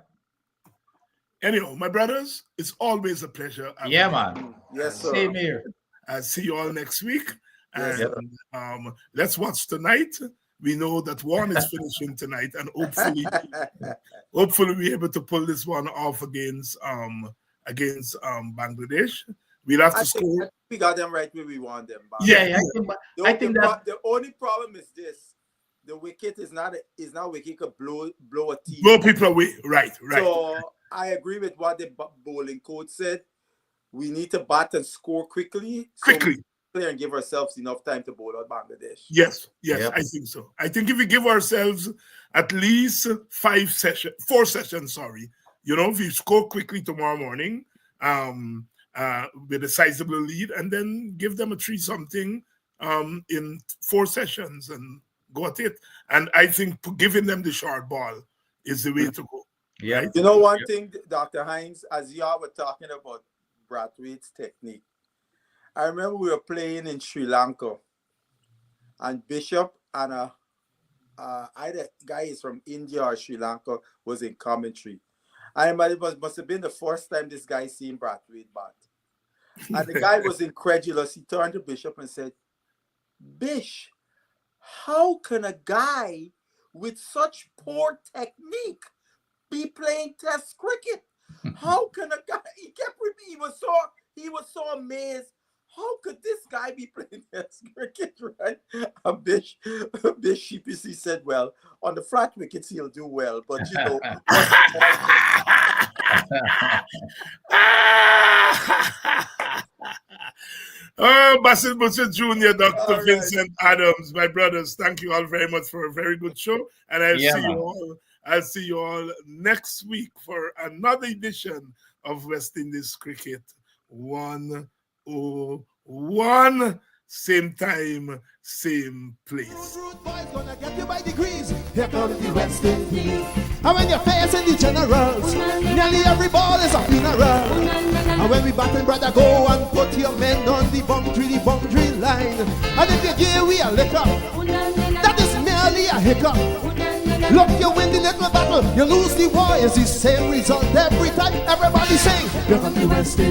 Anyhow, my brothers, it's always a pleasure. Yeah, man. Yes, sir. Same here. I'll see you all next week. Yes, and let's watch tonight. We know that one is finishing tonight, and hopefully we're able to pull this one off against Bangladesh. We'll have to score. We got them right where we want them. Yeah. I think the only problem is this: the wicket is not wicket could blow a team. Blow people away. Right. So I agree with what the bowling coach said. We need to bat and score quickly. And give ourselves enough time to bowl out Bangladesh. Yes, I think so. I think if we give ourselves at least 4 sessions, you know, if we score quickly tomorrow morning, with a sizable lead, and then give them a 3-something in 4 sessions and go at it. And I think giving them the short ball is the way to go. Yeah. Right? You know one thing, Dr. Hines, as y'all were talking about Brathwaite's technique, I remember we were playing in Sri Lanka, and Bishop and either guy is from India or Sri Lanka was in commentary. And it must have been the first time this guy seen Brathwaite bat. And the guy was incredulous. He turned to Bishop and said, Bish, how can a guy with such poor technique be playing Test cricket? How can a guy? He kept repeating. He was so amazed. How could this guy be playing Test cricket, right? And Bish sheepishly said, "Well, on the flat wickets he'll do well, but you know." Oh, Bassett Butcher Jr., Dr. Vincent Adams, my brothers, thank you all very much for a very good show. And I'll see you all next week for another edition of West Indies Cricket 101. Same time, same place. Gonna get you by degrees. Here comes the West Indies. And when you're facing the generals, nearly every ball is a funeral. And when we batting, brother, go and put your men on the boundary line. And if you give we a liquor, that is merely a hiccup. Look, you win the little battle, you lose the war. It's the same result every time. Everybody sing. Here comes the West Indies.